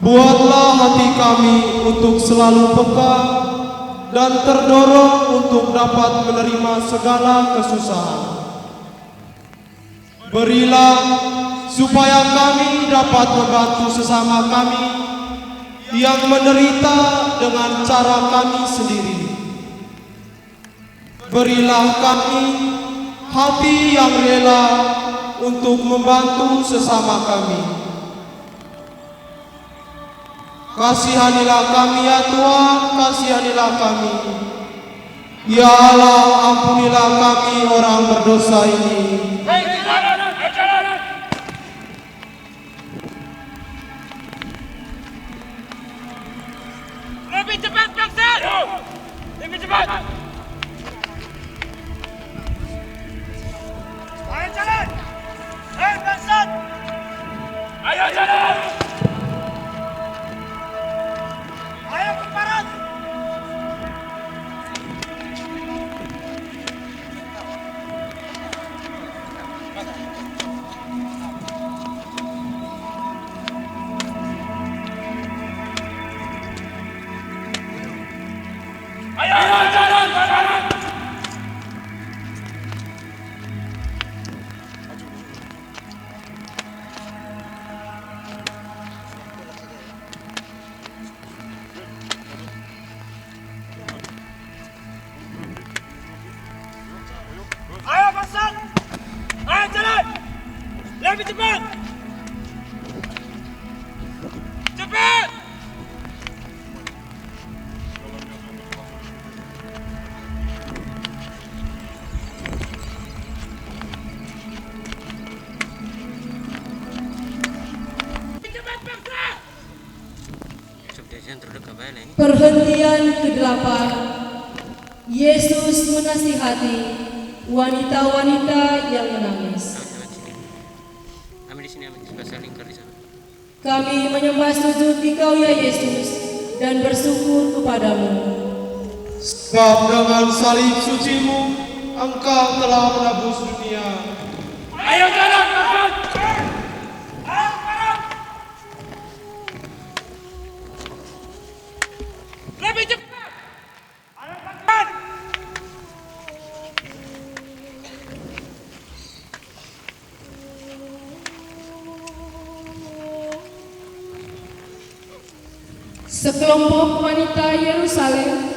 buatlah hati kami untuk selalu peka dan terdorong untuk dapat menerima segala kesusahan. Berilah supaya kami dapat membantu sesama kami yang menderita dengan cara kami sendiri. Berilah kami hati yang rela untuk membantu sesama kami. Kasihanilah kami ya Tuhan, kasihanilah kami. Ya Allah, ampunilah kami orang berdosa ini. Hei jalan. Lebih cepat, Bangsat. Lebih cepat. Ayo jalan. Hei, Bangsat. Ayo jalan. Ayo ke barat. Ayo jalan. Ayo, Bangsat. Ayo jalan. Lebih cepat. Cepat. Perhentian ke-8, Yesus menasihati wanita-wanita yang menangis. Kami di sini, sebelah saya lingkar di sana. Kami menyembah sujud Engkau ya Yesus dan bersyukur kepadamu. Sebab dengan salib suci-Mu, Engkau telah menebus dunia. Ayo jalan, Bangsat. Lebih cepat. Sekelompok wanita Yerusalem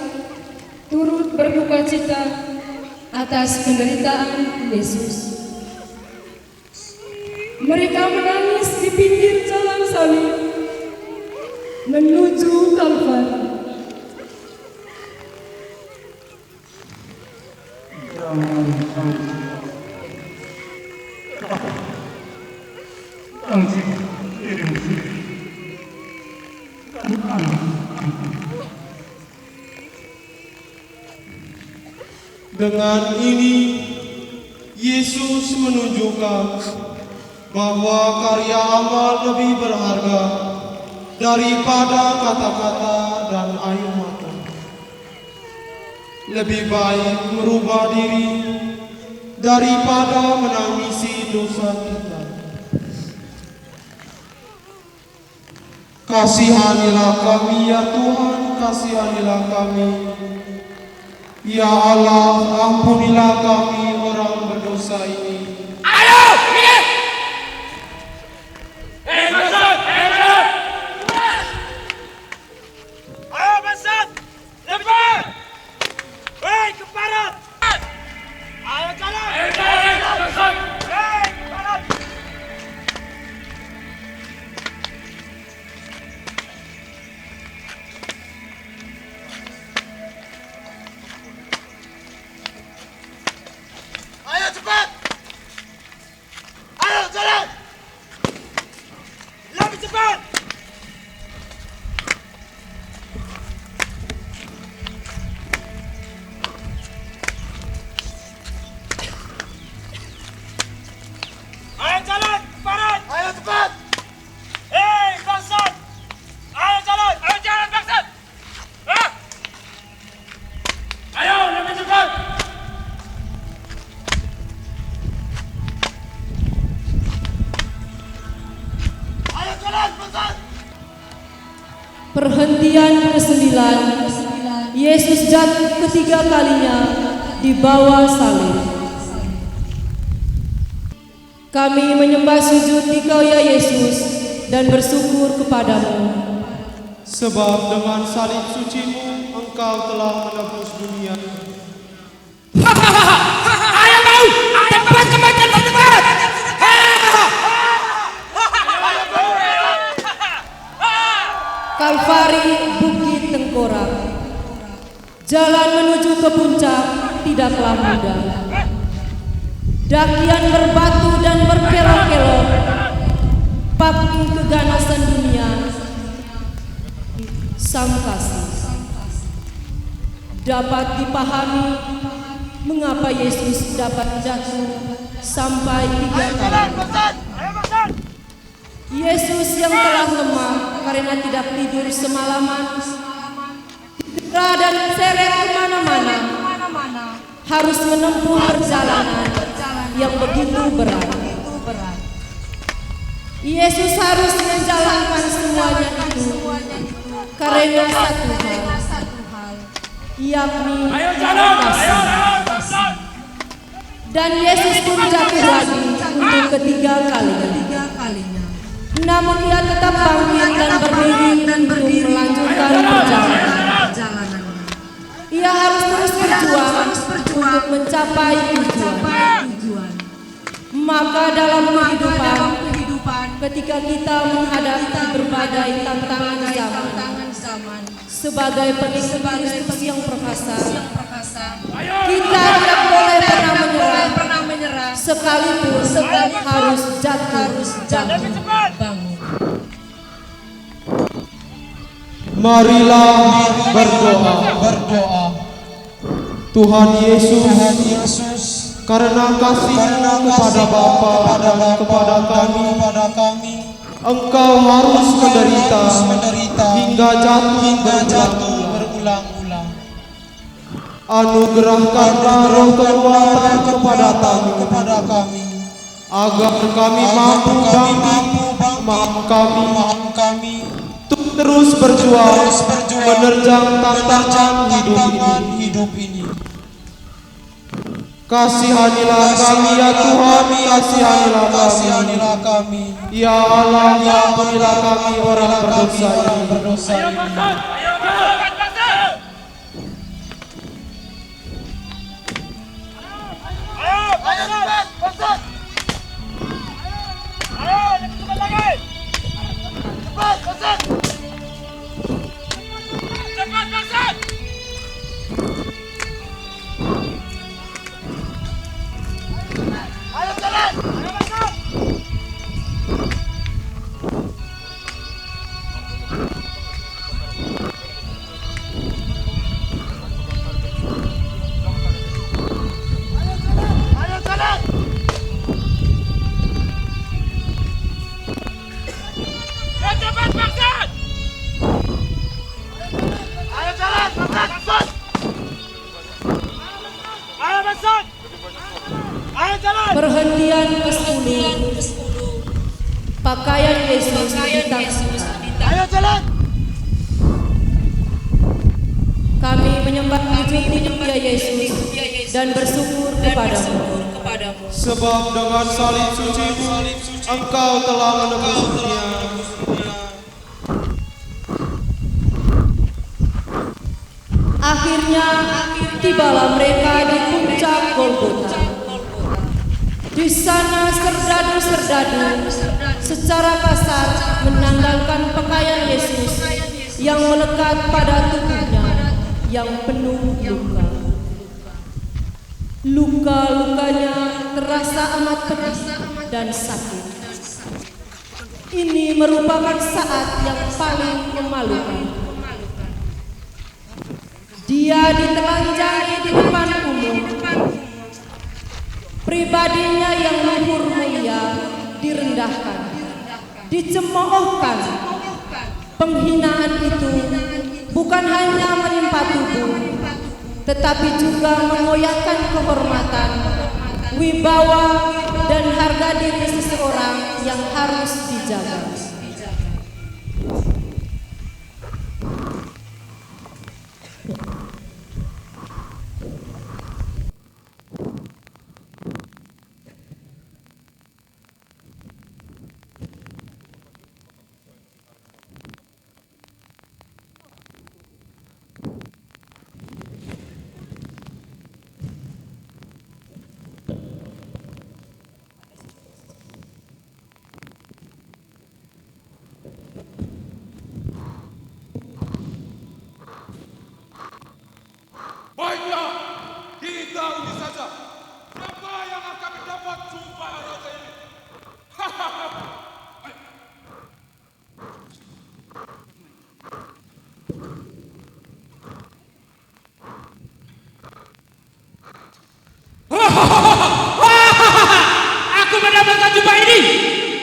turut berduka cita atas penderitaan Yesus. Mereka menangis di pinggir jalan salib menuju Kalvari. Dengan ini, Yesus menunjukkan bahwa karya amal lebih berharga daripada kata-kata dan air mata. Lebih baik merubah diri daripada menangisi dosa kita. Kasihanilah kami ya Tuhan, kasihanilah kami. Ya Allah, ampunilah kami orang berdosa ini. Ayo, ini! Bangsat! Ayo bangsat! Lepas! Hei, ke barat! Ayo jalan! Bangsat! Hei, ke barat! Ayo cepat! Ayo jalan! Lebih cepat! Ayo jalan! Barat! Ayo cepat! Hei bangsat! Ayo jalan! Ayo jalan bangsat! Ayo lebih cepat! Perhentian ke-9, Yesus jatuh ketiga kalinya di bawah salib. Kami menyembah sujud di Kau ya Yesus dan bersyukur kepadamu. Sebab dengan salib suci-Mu Engkau telah menebus dunia. Ayo kau, tempat kematian berdebat. Kalvari, Bukit Tengkorak. Jalan menuju ke puncak tidaklah mudah. Dakian berbatu dan berkelok-kelok, paking keganasan dunia, Sang Kasih. Dapat dipahami mengapa Yesus dapat jatuh sampai 3 kali. Yesus yang telah lemah karena tidak tidur semalaman, cedera dan seret kemana-mana, harus menempuh perjalanan yang begitu berat. Yesus harus menjalankan semuanya itu karena satu hal, yakni kasih. Dan Yesus pun jatuh lagi untuk ketiga kalinya. Namun ia tetap bangkit dan berdiri untuk melanjutkan perjalanan. Ia harus terus berjuang untuk mencapai tujuan. Maka dalam kehidupan, ketika kita menghadapi berbagai tantangan zaman, sebagai pengikut Kristus yang perkasa, kita tidak boleh pernah menyerah, sekalipun harus jatuh bangun. Marilah berdoa. Tuhan Yesus, karena kasih-Mu kepada Bapa dan kepada kami, Engkau harus menderita hingga jatuh berulang-ulang. Anugerahkanlah roh kekuatan kepada kami, agar kami mampu kami untuk terus berjuang menerjang tantangan hidup ini. Kasihanilah kami ya Tuhan, kasihanilah kami. Ya Allah, ampunilah kami orang berdosa ini. Perhentian ke-10. Pakaian Yesus ditaksirkan. Ayo jalan. Kami menyembah wujud ya Yesus dan bersyukur kepadamu. Sebab dengan salib suci-Mu Engkau telah menebus dunia. Akhirnya tibalah mereka di puncak Golgota. Di sana serdadu-serdadu secara kasar menanggalkan pakaian Yesus yang melekat pada tubuhnya yang penuh luka. Luka-lukanya terasa amat pedih dan sakit. Ini merupakan saat yang paling memalukan. Dia ditelanjangi di depan umum. Pribadinya yang luhur mulia direndahkan, dicemoohkan. Penghinaan itu bukan hanya menimpa tubuh, tetapi juga mengoyakkan kehormatan, wibawa, dan harga diri seseorang yang harus dijaga. Baiklah, kita uji saja. Siapa yang akan mendapat sumpah raja ini? Aku mendapatkan jubah ini.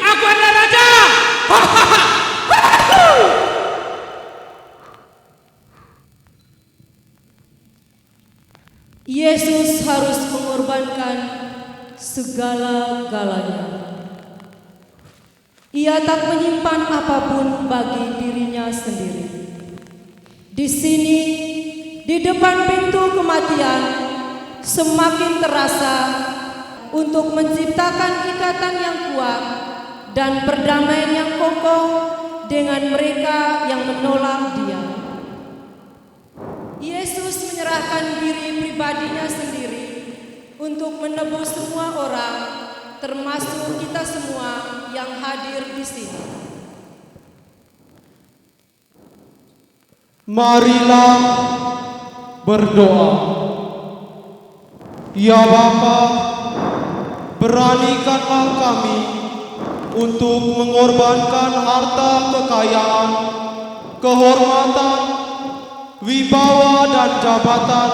Aku adalah raja. Yesus harus mengorbankan segala-galanya. Ia tak menyimpan apapun bagi dirinya sendiri. Di sini, di depan pintu kematian, semakin terasa untuk menciptakan ikatan yang kuat dan perdamaian yang kokoh dengan mereka yang menolak Dia. Yesus menyerahkan diri pribadinya sendiri untuk menebus semua orang, termasuk kita semua yang hadir di sini. Marilah berdoa. Ya Bapa, beranikanlah kami untuk mengorbankan harta kekayaan, kehormatan, wibawa dan jabatan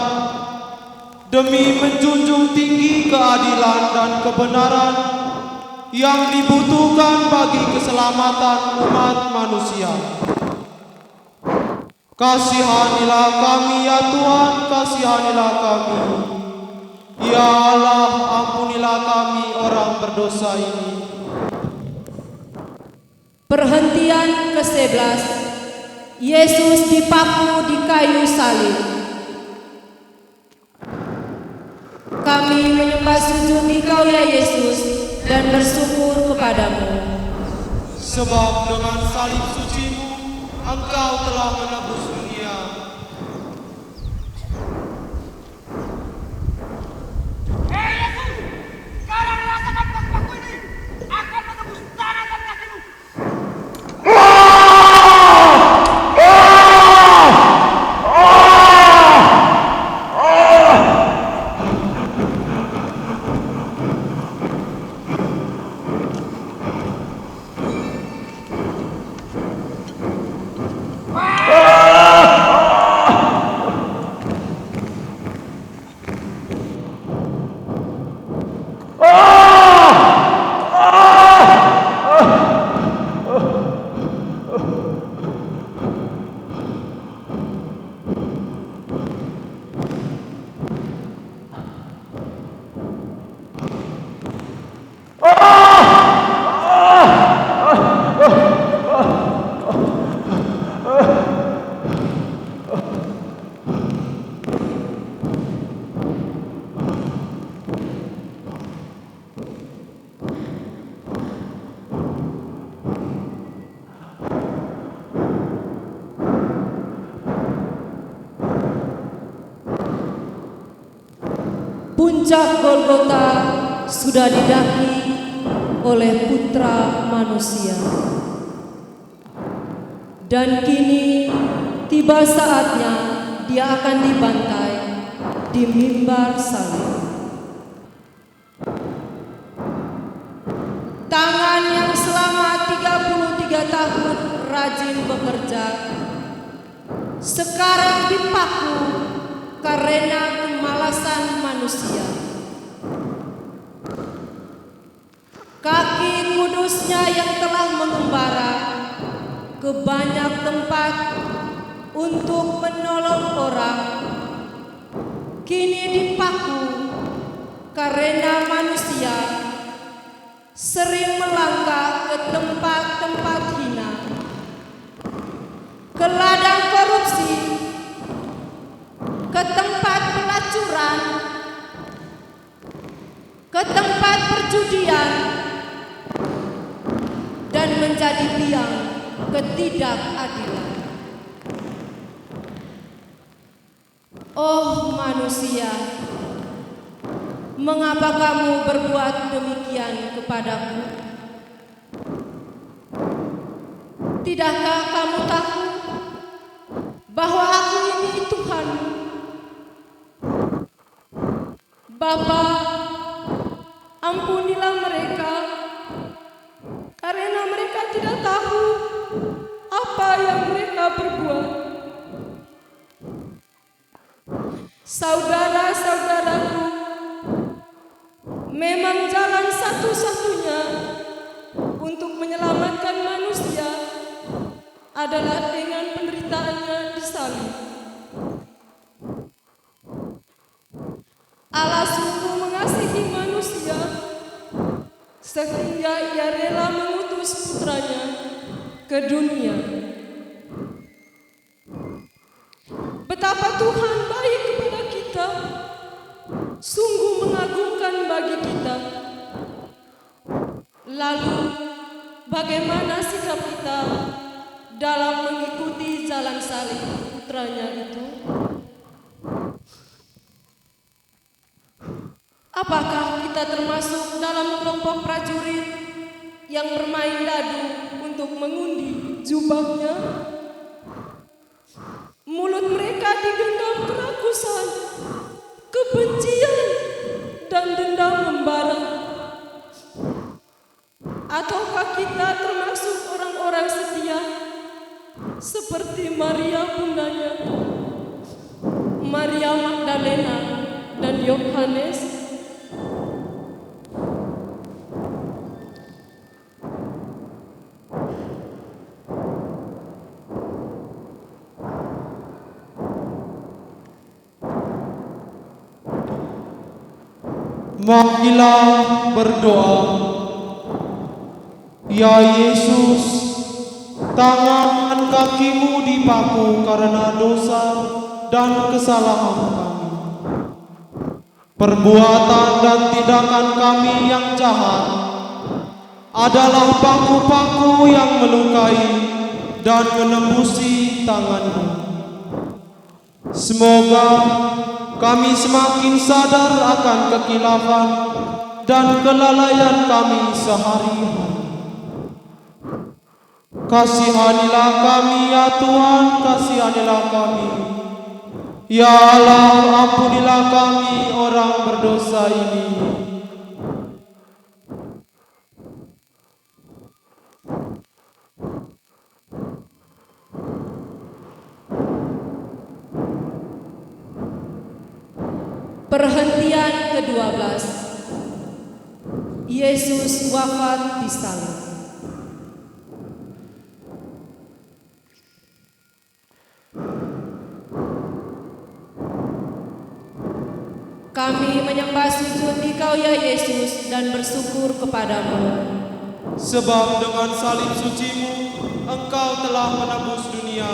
demi menjunjung tinggi keadilan dan kebenaran yang dibutuhkan bagi keselamatan umat manusia. Kasihanilah kami ya Tuhan, kasihanilah kami. Ya Allah, ampunilah kami orang berdosa ini. Perhentian ke-11. Yesus dipaku di kayu salib. Kami sujud Engkau ya Yesus dan bersyukur kepadamu. Sebab dengan salib suci-Mu Engkau telah menebus dunia. Hei Yesus, sekarang rasakan paku ini akan menembus tangan dan kakimu. Puncak Golgota sudah didaki oleh Putra Manusia. Dan kini tiba saatnya dia akan dibantai di mimbar salib. Tangan yang selama 33 tahun rajin bekerja sekarang dipaku karena kemalasan manusia. Kaki kudusnya yang telah mengembara ke banyak tempat untuk menolong orang, kini dipaku karena manusia sering melangkah ke tempat-tempat hina, ke ladang korupsi, ke tempat pelacuran, ke tempat perjudian, dan menjadi biang ketidakadilan. Oh manusia, mengapa kamu berbuat demikian kepadaku? Tidakkah kamu tahu bahwa aku ini Tuhan? Bapa, ampunilah mereka, karena mereka tidak tahu apa yang mereka perbuat. Saudara-saudaraku, memang jalan satu-satunya untuk menyelamatkan manusia adalah dengan penderitaannya di salib. Allah sungguh mengasihi manusia sehingga ia rela mengutus putranya ke dunia. Betapa Tuhan baik kepada kita, sungguh mengagumkan bagi kita. Lalu bagaimana sikap kita dalam mengikuti jalan salib putranya itu? Apakah kita termasuk dalam kelompok prajurit yang bermain dadu untuk mengundi jubahnya? Mulut mereka digenggam kerakusan, kebencian, dan dendam membara. Ataukah kita termasuk orang-orang setia seperti Maria bundanya, Maria Magdalena, dan Yohanes? Marilah berdoa. Ya Yesus, tangan dan kakimu dipaku karena dosa dan kesalahan kami. Perbuatan dan tindakan kami yang jahat adalah paku-paku yang melukai dan menembusi tangan-Mu. Semoga kami semakin sadar akan kekilafan dan kelalaian kami sehari-hari. Kasihanilah kami ya Tuhan, kasihanilah kami. Ya Allah, ampunilah kami orang berdosa ini. Perhentian ke-12. Yesus wafat di salib. Kami menyembah sujud Engkau ya Yesus dan bersyukur kepadamu. Sebab dengan salib suci-Mu Engkau telah menebus dunia.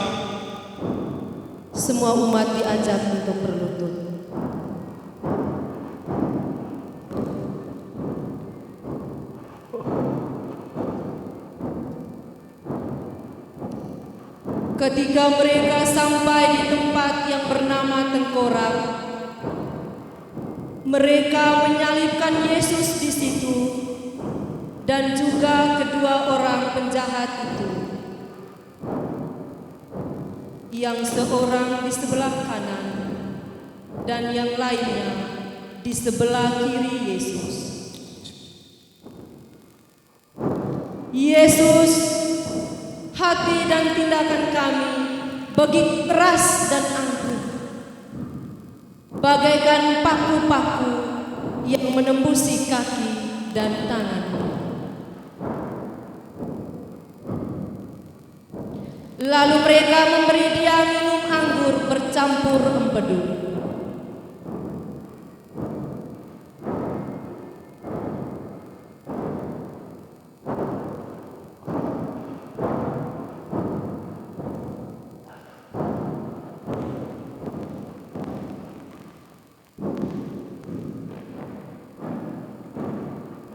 Semua umat diajak untuk berlutut. Ketika mereka sampai di tempat yang bernama Tengkorak, mereka menyalibkan Yesus di situ dan juga kedua orang penjahat itu, yang seorang di sebelah kanan dan yang lainnya di sebelah kiri Yesus. Yesus, hati dan tindakan kami begitu keras dan angkuh, bagaikan paku-paku yang menembusi kaki dan tangan. Lalu mereka memberi Dia minum anggur bercampur empedu.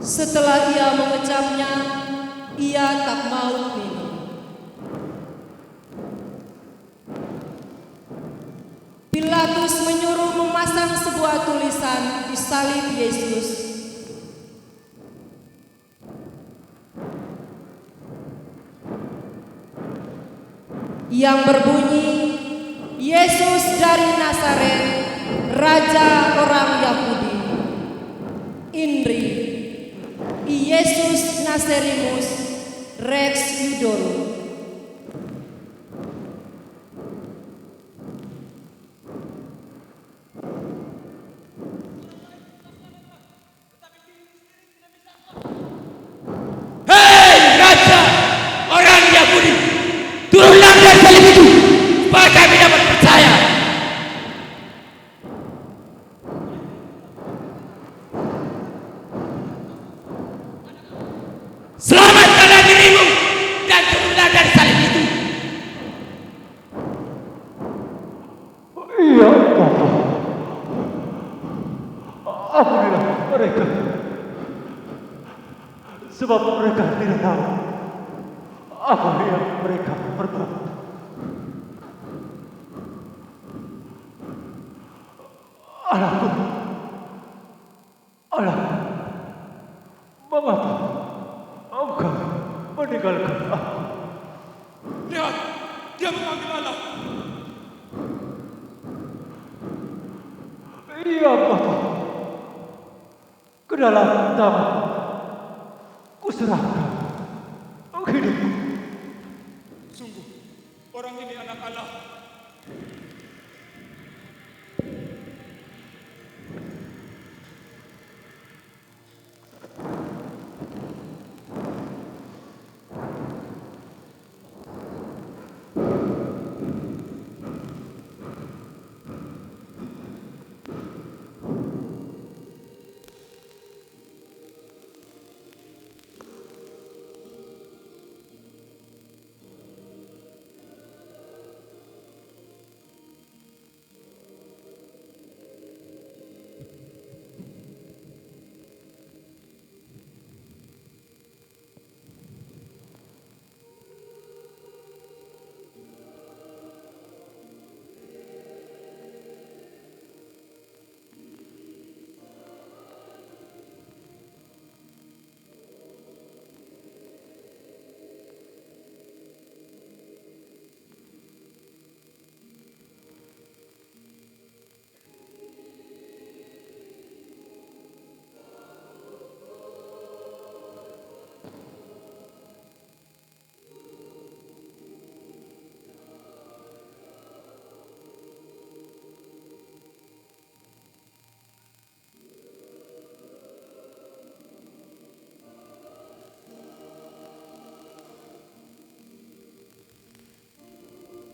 Setelah Ia mengecapnya, Ia tak mau minum. Pilatus menyuruh memasang sebuah tulisan di salib Yesus. Yang berbunyi, Yesus dari Nazaret, Raja orang Yahudi. Inri, Yesus Naserimus, Rex Judorum. Hei Raja orang Yahudi, turunlah dari salib itu supaya kami dapat percaya. Selamatkanlah dirimu dan turunlah dari salib itu. Iya, Bapa. Ampunilah mereka, sebab mereka tidak tahu apa yang mereka perbuat. Anakku, mengapa engkau meninggalkan aku? Lihat, dia memanggil anak. Iya, Bapa. Ke dalam tangan kuserahkan hidupku. Sungguh, orang ini anak Allah.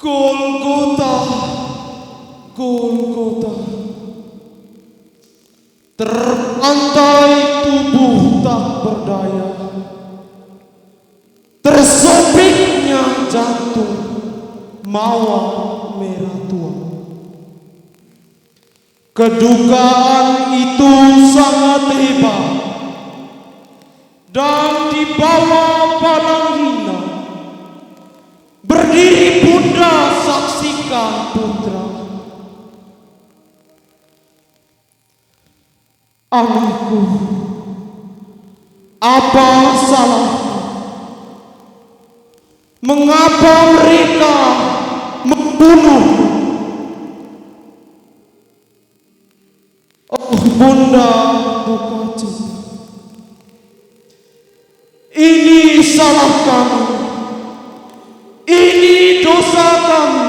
Golgota, Golgota, terantai tubuh tak berdaya, tersobeknya jantung mawar merah tua. Kedukaan itu sangat hebat, dan di bawah pandang hina berdiri Bunda saksikan putra. Anakku, apa salahku? Mengapa mereka membunuh? Oh Bunda, buka cita. Ini salah kami. Ini dosa kami.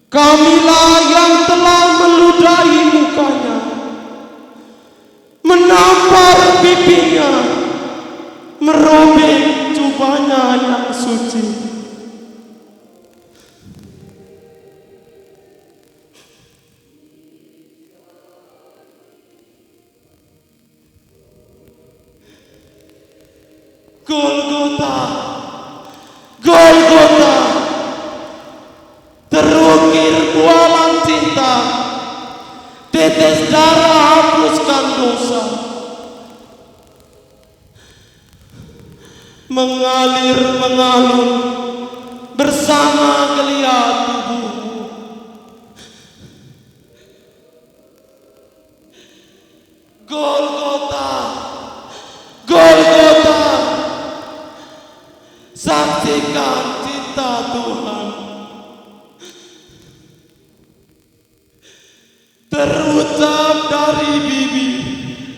Kamilah yang telah meludahi mukanya, menampar pipinya, merobek jubahnya yang suci. Golgota, Golgota, terukir bualan cinta, tetes darah hapuskan dosa, mengalir mengalun bersama geliat tubuhmu. Golgota, Golgota, saksikan cinta Tuhan. Terucap dari bibir,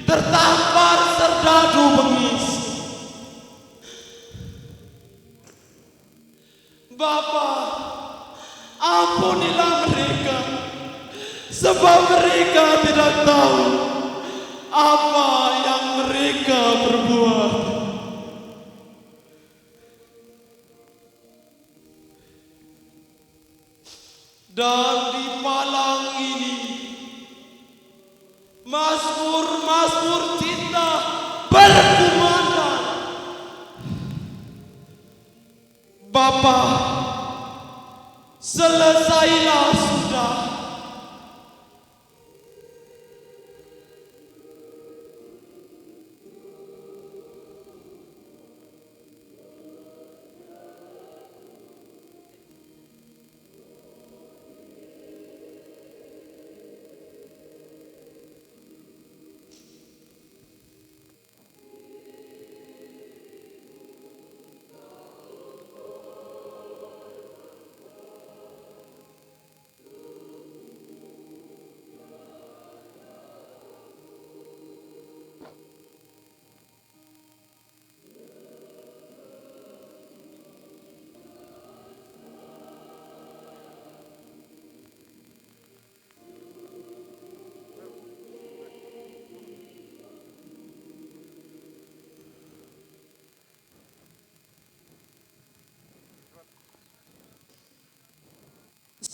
tertampar serdadu bengis. Bapa, ampunilah mereka, sebab mereka tidak tahu apa yang mereka perbuat. Dan di palang ini Mazmur-mazmur cinta berkumandang. Bapa, selesailah sudah.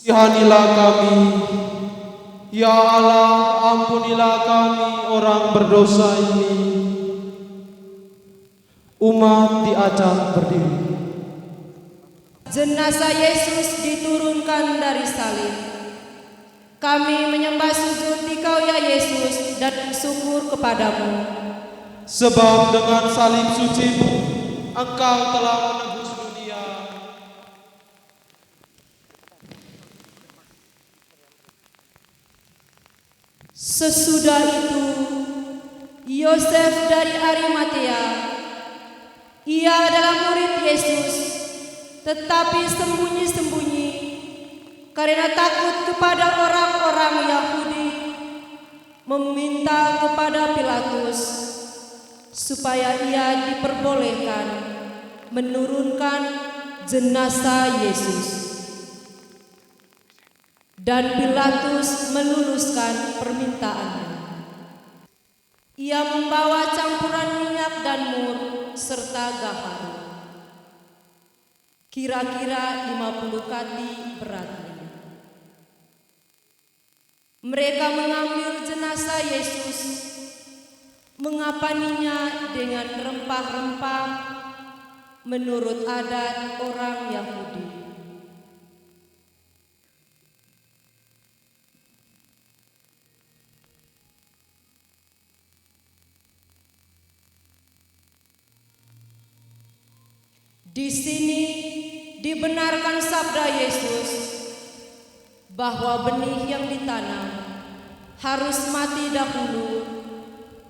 Kasihanilah kami, ya Allah, ampunilah kami orang berdosa ini. Umat diajak berdiri. Jenazah Yesus diturunkan dari salib. Kami menyembah sujud Dikau ya Yesus dan bersyukur kepadamu. Sebab dengan salib suci-Mu, Engkau telah menebus dunia. Sesudah itu, Yosef dari Arimatea, ia adalah murid Yesus, tetapi sembunyi-sembunyi karena takut kepada orang-orang Yahudi, meminta kepada Pilatus supaya ia diperbolehkan menurunkan jenazah Yesus. Dan Pilatus meluluskan permintaannya. Ia membawa campuran minyak dan mur serta gaharu. kira-kira 50 kati beratnya. Mereka mengambil jenazah Yesus, mengapaninya dengan rempah-rempah menurut adat orang Yahudi. Di sini dibenarkan sabda Yesus bahwa benih yang ditanam harus mati dahulu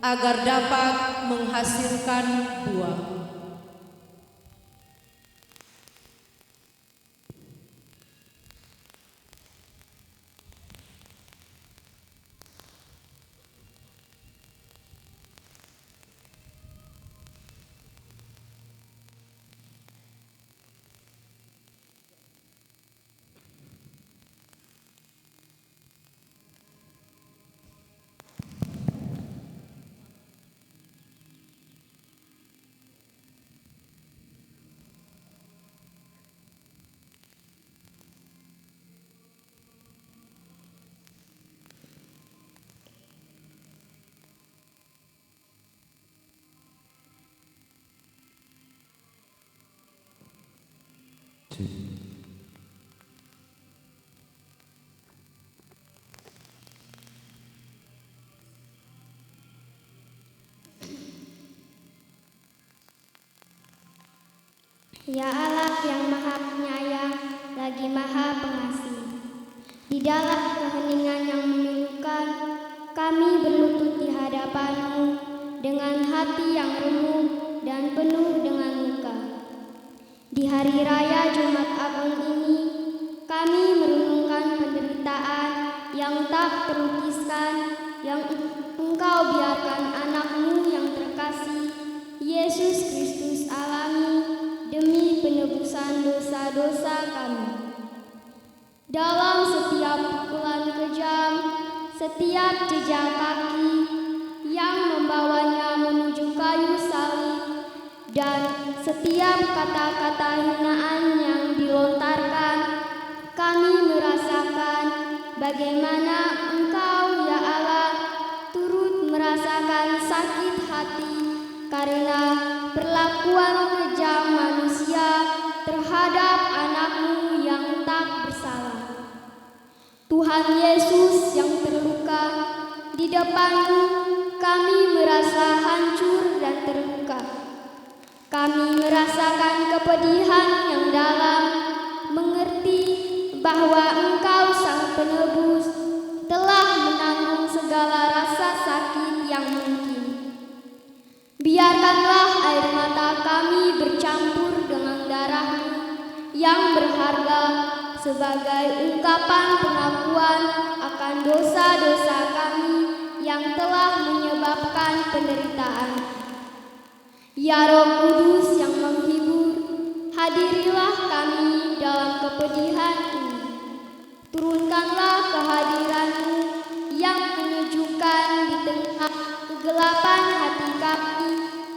agar dapat menghasilkan buah. Ya Allah yang maha penyayang lagi maha pengasih, di dalam keheningan yang memilukan, kami berlutut di hadapan-Mu dengan hati yang remuk dan penuh dengan luka. Di hari raya Jumat Agung ini, kami merenungkan penderitaan yang tak terlukiskan yang Engkau biarkan anak-Mu yang terkasih, Yesus Kristus alami demi penebusan dosa-dosa kami. Dalam setiap pukulan kejam, setiap jejak kaki yang membawanya menuju kayu salib, dan setiap kata-kata hinaan yang dilontarkan, kami merasakan bagaimana Engkau, ya Allah, turut merasakan sakit hati karena perlakuan kejam manusia terhadap anak-Mu yang tak bersalah. Tuhan Yesus yang terluka, di depan-Mu kami merasa hancur dan terluka. Kami merasakan kepedihan yang dalam, mengerti bahwa Engkau Sang Penebus telah menanggung segala rasa sakit yang mungkin. Biarkanlah air mata kami bercampur dengan darah-Mu yang berharga sebagai ungkapan pengakuan akan dosa-dosa kami yang telah menyebabkan penderitaan. Ya Roh Kudus yang menghibur, hadirilah kami dalam kepedihan ini. Turunkanlah kehadiran-Mu yang menyejukkan di tengah kegelapan hati kami,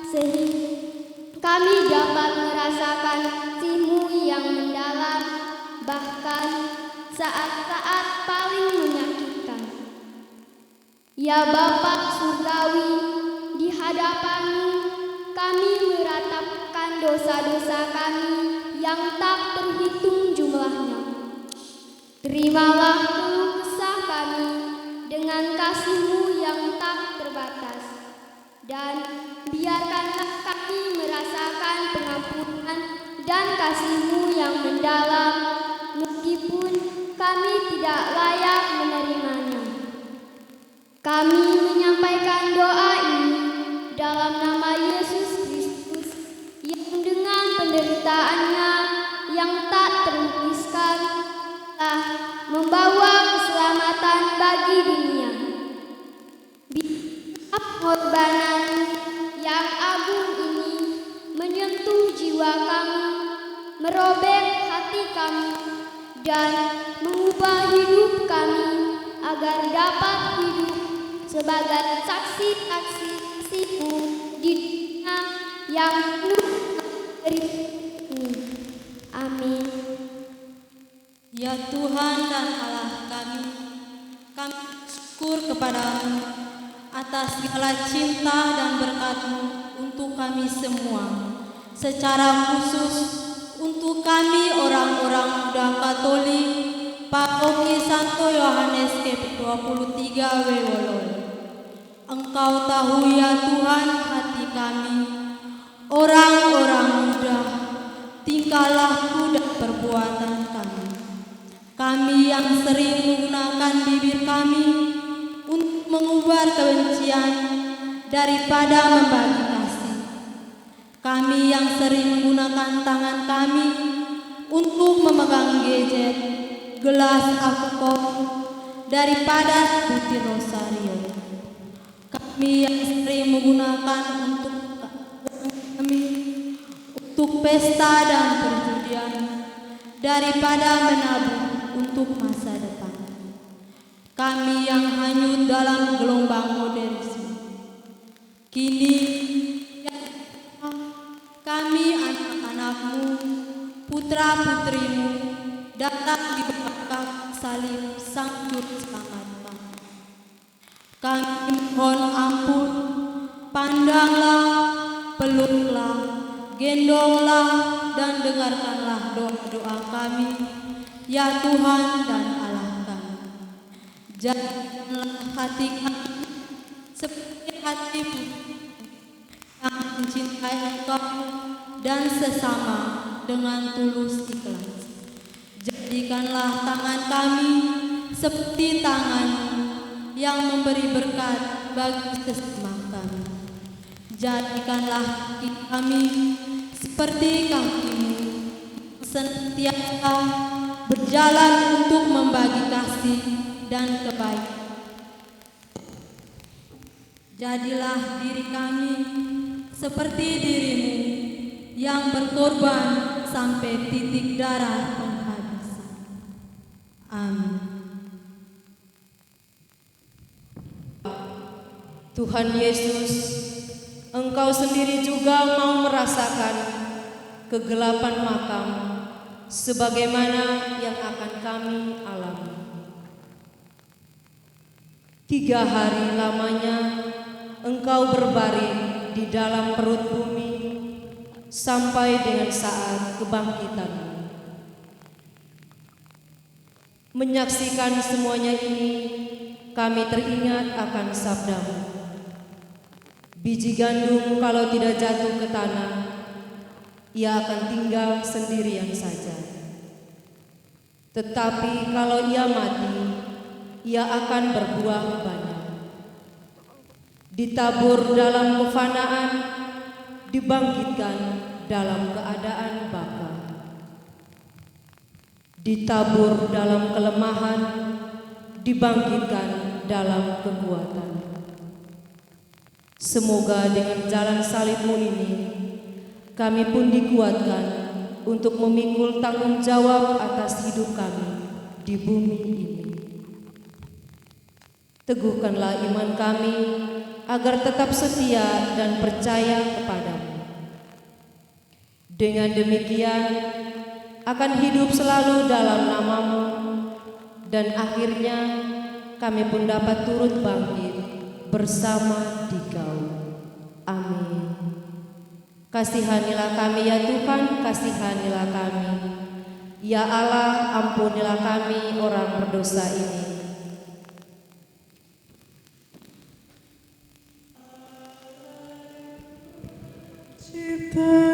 sehingga kami dapat merasakan kasih-Mu yang mendalam, bahkan saat-saat paling menyakitkan. Ya Bapa Surgawi, di hadapan-Mu kami meratapkan dosa-dosa kami yang tak terhitung jumlahnya. Terimalah keluh kesah kami dengan kasih-Mu yang tak terbatas, dan biarkanlah kami merasakan pengampunan dan kasih-Mu yang mendalam, meskipun kami tidak layak menerimanya. Kami menyampaikan doa ini dalam nama Yesus Kristus yang dengan penderitaannya yang tak terlukiskan telah membawa keselamatan bagi dunia. Biar pengorbanan yang agung ini menyentuh jiwa kami, merobek hati kami, dan mengubah hidup kami agar dapat hidup sebagai saksi-saksi-Mu di dunia yang penuh dari ini. Amin. Ya Tuhan dan Allah kami syukur kepadamu atas segala cinta dan berkat-Mu untuk kami semua. Secara khusus untuk kami orang-orang muda Katolik Paroki Santo Yohanes ke-23 Wewolol. Engkau tahu ya Tuhan hati kami, orang-orang muda, tingkah laku dan perbuatan kami. Kami yang sering menggunakan bibir kami untuk mengubar kebencian daripada membagi kasih. Kami yang sering menggunakan tangan kami untuk memegang gadget, gelas alkohol daripada butir rosario. Kami yang sering menggunakan untuk pesta dan perjudian daripada menabung untuk masa depan. Kami yang hanyut dalam gelombang modernisme. Kini kami anak-anak-Mu, putra-putrimu datang di bawah salib Sang Juru Selamat kami. Kami mohon ampun, pandanglah, peluklah, gendonglah dan dengarkanlah doa-doa kami, ya Tuhan dan Allah kami. Jadikanlah hati kami seperti hati yang mencintai Engkau dan sesama dengan tulus ikhlas. Jadikanlah tangan kami seperti tangan yang memberi berkat bagi sesama kami. Jadikanlah kaki kami seperti kaki-Mu, senantiasa berjalan untuk membagi kasih dan kebaikan. Jadilah diri kami seperti diri-Mu yang berkorban sampai titik darah penghabisan. Amin. Tuhan Yesus, Engkau sendiri juga mau merasakan kegelapan makam sebagaimana yang akan kami alami. 3 hari lamanya Engkau berbaring di dalam perut bumi sampai dengan saat kebangkitan-Mu. Menyaksikan semuanya ini, kami teringat akan sabda-Mu. Biji gandum kalau tidak jatuh ke tanah, ia akan tinggal sendirian saja. Tetapi kalau ia mati, ia akan berbuah banyak. Ditabur dalam kefanaan, dibangkitkan dalam keadaan baka. Ditabur dalam kelemahan, dibangkitkan dalam kekuatan. Semoga dengan jalan salib-Mu ini, kami pun dikuatkan untuk memikul tanggung jawab atas hidup kami di bumi ini. Teguhkanlah iman kami agar tetap setia dan percaya kepada-Mu. Dengan demikian, akan hidup selalu dalam nama-Mu, dan akhirnya kami pun dapat turut bangkit bersama Dikau. Amin. Kasihanilah kami ya Tuhan, kasihanilah kami. Ya Allah, ampunilah kami orang berdosa ini. Cipta